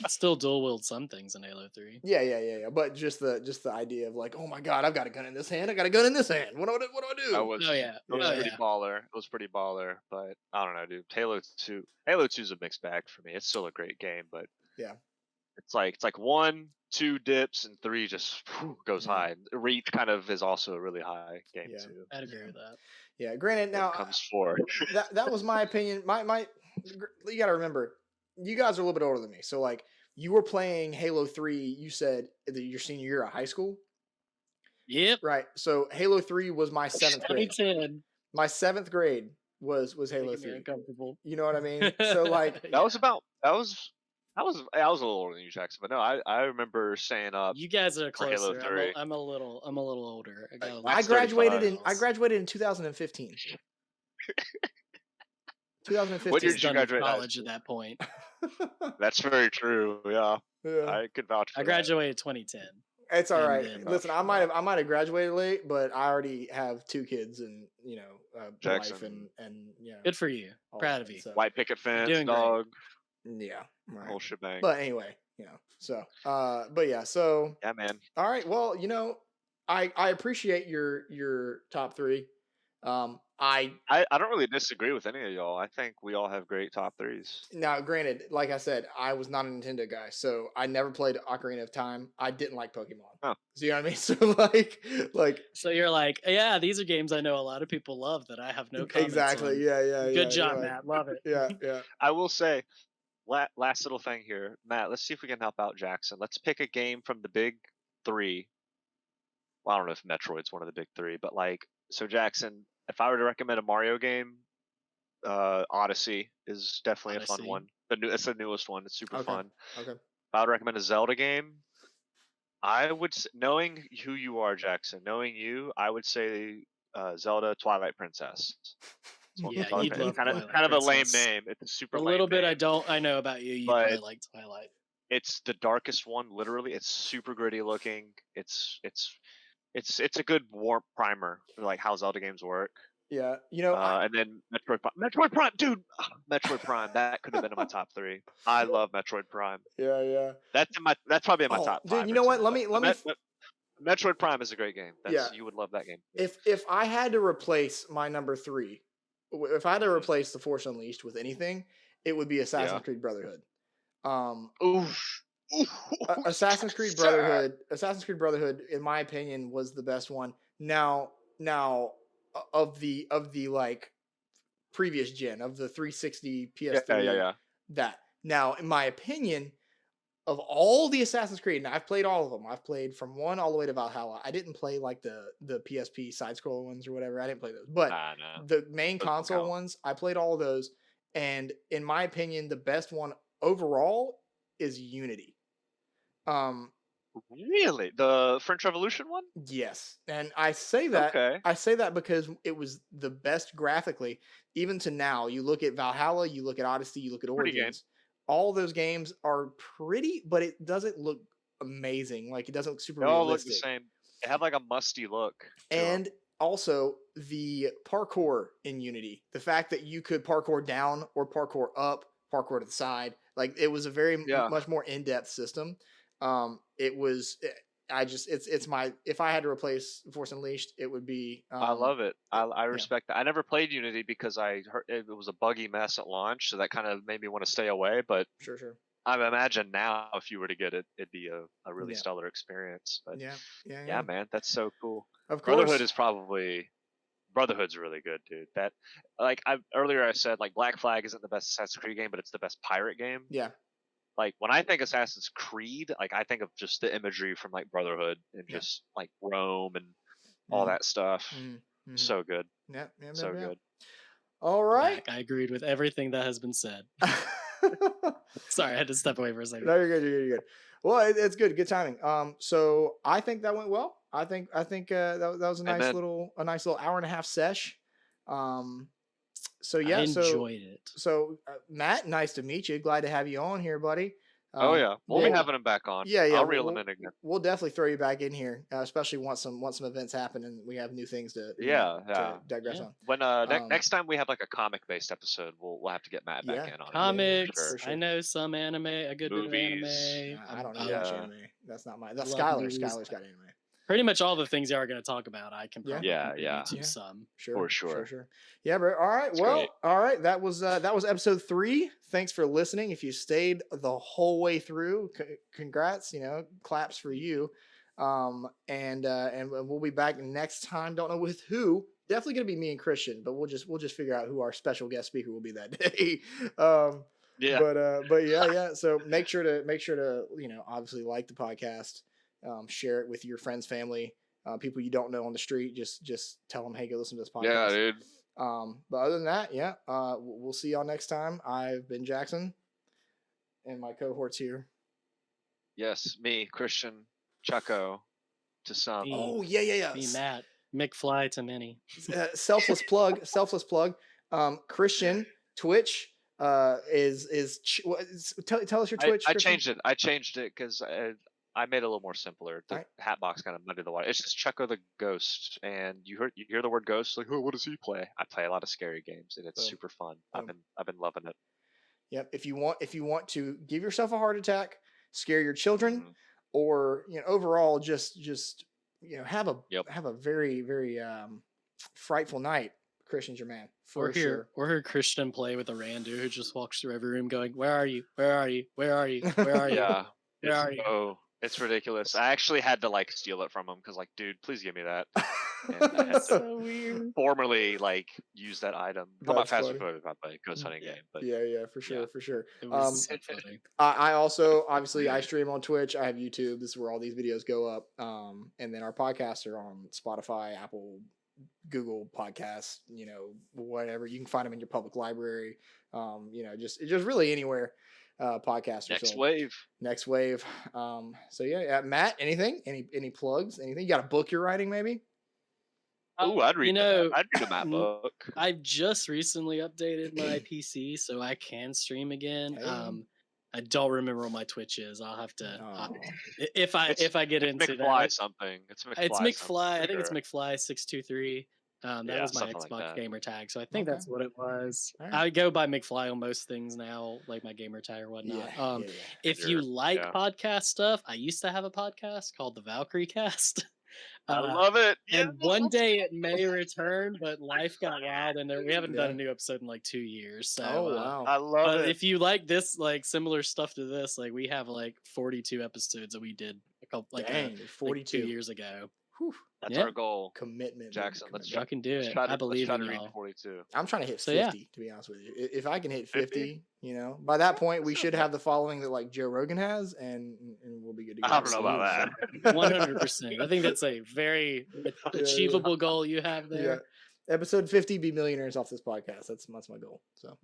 Still dual wield some things in Halo 3. Yeah. But just the idea of like, oh my god, I've got a gun in this hand, I got a gun in this hand. What do I do? It was pretty baller. It was pretty baller, but I don't know, dude. Halo 2 is a mixed bag for me. It's still a great game, but it's like 1, 2 dips, and 3 just goes high. Reach kind of is also a really high game too. I'd agree with that. Yeah, granted, now comes 4. that was my opinion. My you got to remember, you guys are a little bit older than me, so like you were playing Halo 3. You said your senior year of high school. Yep. Right. So Halo 3 was my 7th grade. 2010. My 7th grade was Halo 3. You know what I mean? So like I was a little older than you, Jackson, but no, I remember staying up. You guys are closer. Halo 3. I'm a little older. I graduated in 2015. 2015. What year did you graduate? College at that point. That's very true. Yeah. I could vouch for I graduated 2010. It's all right. Listen, I might have graduated late, but I already have 2 kids and Jackson. wife and good for you. Proud of you. So. White picket fence, dog. Yeah, right. Whole shebang. But anyway, so but yeah, so yeah, man. All right, well, I appreciate your top 3. I don't really disagree with any of y'all. I think we all have great top 3s. Now, granted, like I said, I was not a Nintendo guy, so I never played Ocarina of Time. I didn't like Pokemon. Oh. So you know what I mean? So like. So you're like, yeah, these are games I know a lot of people love that I have no comments exactly. on. Yeah. Good job, Matt. Love it. Yeah. I will say, last little thing here, Matt. Let's see if we can help out Jackson. Let's pick a game from the big 3. Well, I don't know if Metroid's one of the big 3, but like, so Jackson, if I were to recommend a Mario game, Odyssey is definitely a fun Odyssey. one. It's the newest one. It's super fun. Okay. If I would recommend a Zelda game, I would, knowing who you are, Jackson, knowing you, I would say Zelda Twilight Princess. Yeah, Twilight you'd love kind of Twilight a lame Princess. name. It's a super A lame little bit name, I know about you. You but probably like Twilight. it's the darkest one. Literally, it's super gritty looking. It's a good warm primer for like how Zelda games work. Yeah, you know, And then Metroid Prime, dude, Metroid Prime. That could have been in my top 3. I love Metroid Prime. yeah. That's probably in my top 5. Dude, you know what? Let me. Metroid Prime is a great game. Yeah. You would love that game. If I had to replace my number 3, if I had to replace The Force Unleashed with anything, it would be Assassin's Creed Brotherhood. Oof. Assassin's Creed Brotherhood, in my opinion, was the best one. Now, of the like previous gen, of the 360 PS3, that now, in my opinion, of all the Assassin's Creed, and I've played all of them. I've played from 1 all the way to Valhalla. I didn't play like the PSP side scroller ones or whatever. I didn't play those, but the main console ones, I played all of those. And in my opinion, the best one overall is Unity. Really? The French Revolution one? Yes. And I say that because it was the best graphically. Even to now, you look at Valhalla, you look at Odyssey, you look at Origins. All those games are pretty, but it doesn't look amazing. Like, it doesn't look super realistic. They all look the same. They have like a musty look. And also the parkour in Unity. The fact that you could parkour down or parkour up, parkour to the side. Like, it was a very much more in-depth system. If I had to replace Force Unleashed, it would be. I love it. I respect that. I never played Unity because I heard it was a buggy mess at launch, so that kind of made me want to stay away. But sure. I imagine now, if you were to get it, it'd be a really stellar experience. But yeah, man, that's so cool. Of course, Brotherhood's really good, dude. That, like, earlier I said, like, Black Flag isn't the best Assassin's Creed game, but it's the best pirate game. Yeah. Like, when I think Assassin's Creed, like, I think of just the imagery from like Brotherhood and just like Rome and all that stuff. Mm-hmm. So good. Yeah. Good. All right. I agreed with everything that has been said. Sorry, I had to step away for a second. No, you're good. Well, it's good. Good timing. So I think that went well. I think that was a nice little hour and a half sesh. So yeah, I enjoyed it. So Matt, nice to meet you. Glad to have you on here, buddy. We'll be having him back on. Yeah. I'll reel him in again. We'll definitely throw you back in here, especially once some events happen and we have new things to digress on. When next time we have like a comic-based episode, we'll have to get Matt back in on comics. For sure. I know some anime, a good bit of anime. I don't know much anime. That's not my. That's Skylar's got anime. Pretty much all the things you are going to talk about, I can probably some. Sure. For sure. Yeah, bro. All right. All right. That was episode 3. Thanks for listening. If you stayed the whole way through, congrats. Claps for you. And we'll be back next time. Don't know with who. Definitely gonna be me and Christian, but we'll just figure out who our special guest speaker will be that day. But yeah. So make sure to obviously like the podcast. Share it with your friends, family, people you don't know on the street. Just tell them, hey, go listen to this podcast. Yeah, dude. But other than that, we'll see y'all next time. I've been Jackson, and my cohorts here. Yes, me, Christian, Chucko, to some. Oh yeah. Me, Matt, McFly to many. Selfless plug. Christian, Twitch. Tell us your Twitch. I changed it because I made it a little more simpler. The hat box kind of muddied the water. It's just Chucko the Ghost, and you hear the word ghost, like, oh, what does he play? I play a lot of scary games, and it's super fun. I've been loving it. Yep. If you want to give yourself a heart attack, scare your children, or overall just have a very very frightful night, Christian's your man. Or hear Christian play with a Randu who just walks through every room going, "Where are you? Where are you? Where are you? Where are you? Yeah. Where are you?" Oh, it's ridiculous. I actually had to like steal it from him because like, dude, please give me that. And I had so weird. Formerly like use that item. I'm not fast food about the ghost hunting game, but yeah, for sure. It was so funny. I also obviously I stream on Twitch. I have YouTube. This is where all these videos go up. And then our podcasts are on Spotify, Apple Google Podcasts, whatever. You can find them in your public library. Just really anywhere podcasts are Next sold. wave. Next wave. So yeah, Matt, anything? Any plugs? Anything? You got a book you're writing, maybe? Ooh, I'd read that. I'd read a Matt n- book. I've just recently updated my PC so I can stream again. Hey. I don't remember what my Twitch is. I'll have to Oh. if I get It's into McFly that. something. It's McFly. It's something McFly. for I think it's sure. McFly 623. That Yeah, was my something like Xbox that. gamer tag, so I think Okay. that's what it was. All right. I go by McFly on most things now, like my gamer tag or whatnot. Yeah. If you like podcast stuff, I used to have a podcast called the Valkyrie Cast. I love it. And one day it may return, but life got wild, and we haven't done a new episode in like 2 years. So, wow. I love but it. if you like this, like similar stuff to this, like we have like 42 episodes that we did a couple, like, Dang, 42 2 years ago. Whew. That's Yeah. our goal. Commitment, Jackson, commitment. let's try. Y'all can do Let's it. try to, I believe let's try in to read y'all. 42. I'm trying to hit So, 50, yeah. to be honest with you. If I can hit 50, by that point we should have the following that like Joe Rogan has, and we'll be good to go. I don't know about that. 100%. I think that's a very achievable goal you have Yeah. there. Episode 50, be millionaires off this podcast. That's my goal. So,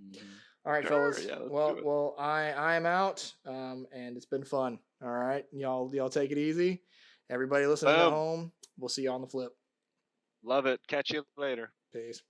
all right, Sure, fellas. yeah, let's do it. Well, I am out. And it's been fun. All right, y'all take it easy. Everybody listening at Boom. home, we'll see you on the flip. Love it. Catch you later. Peace.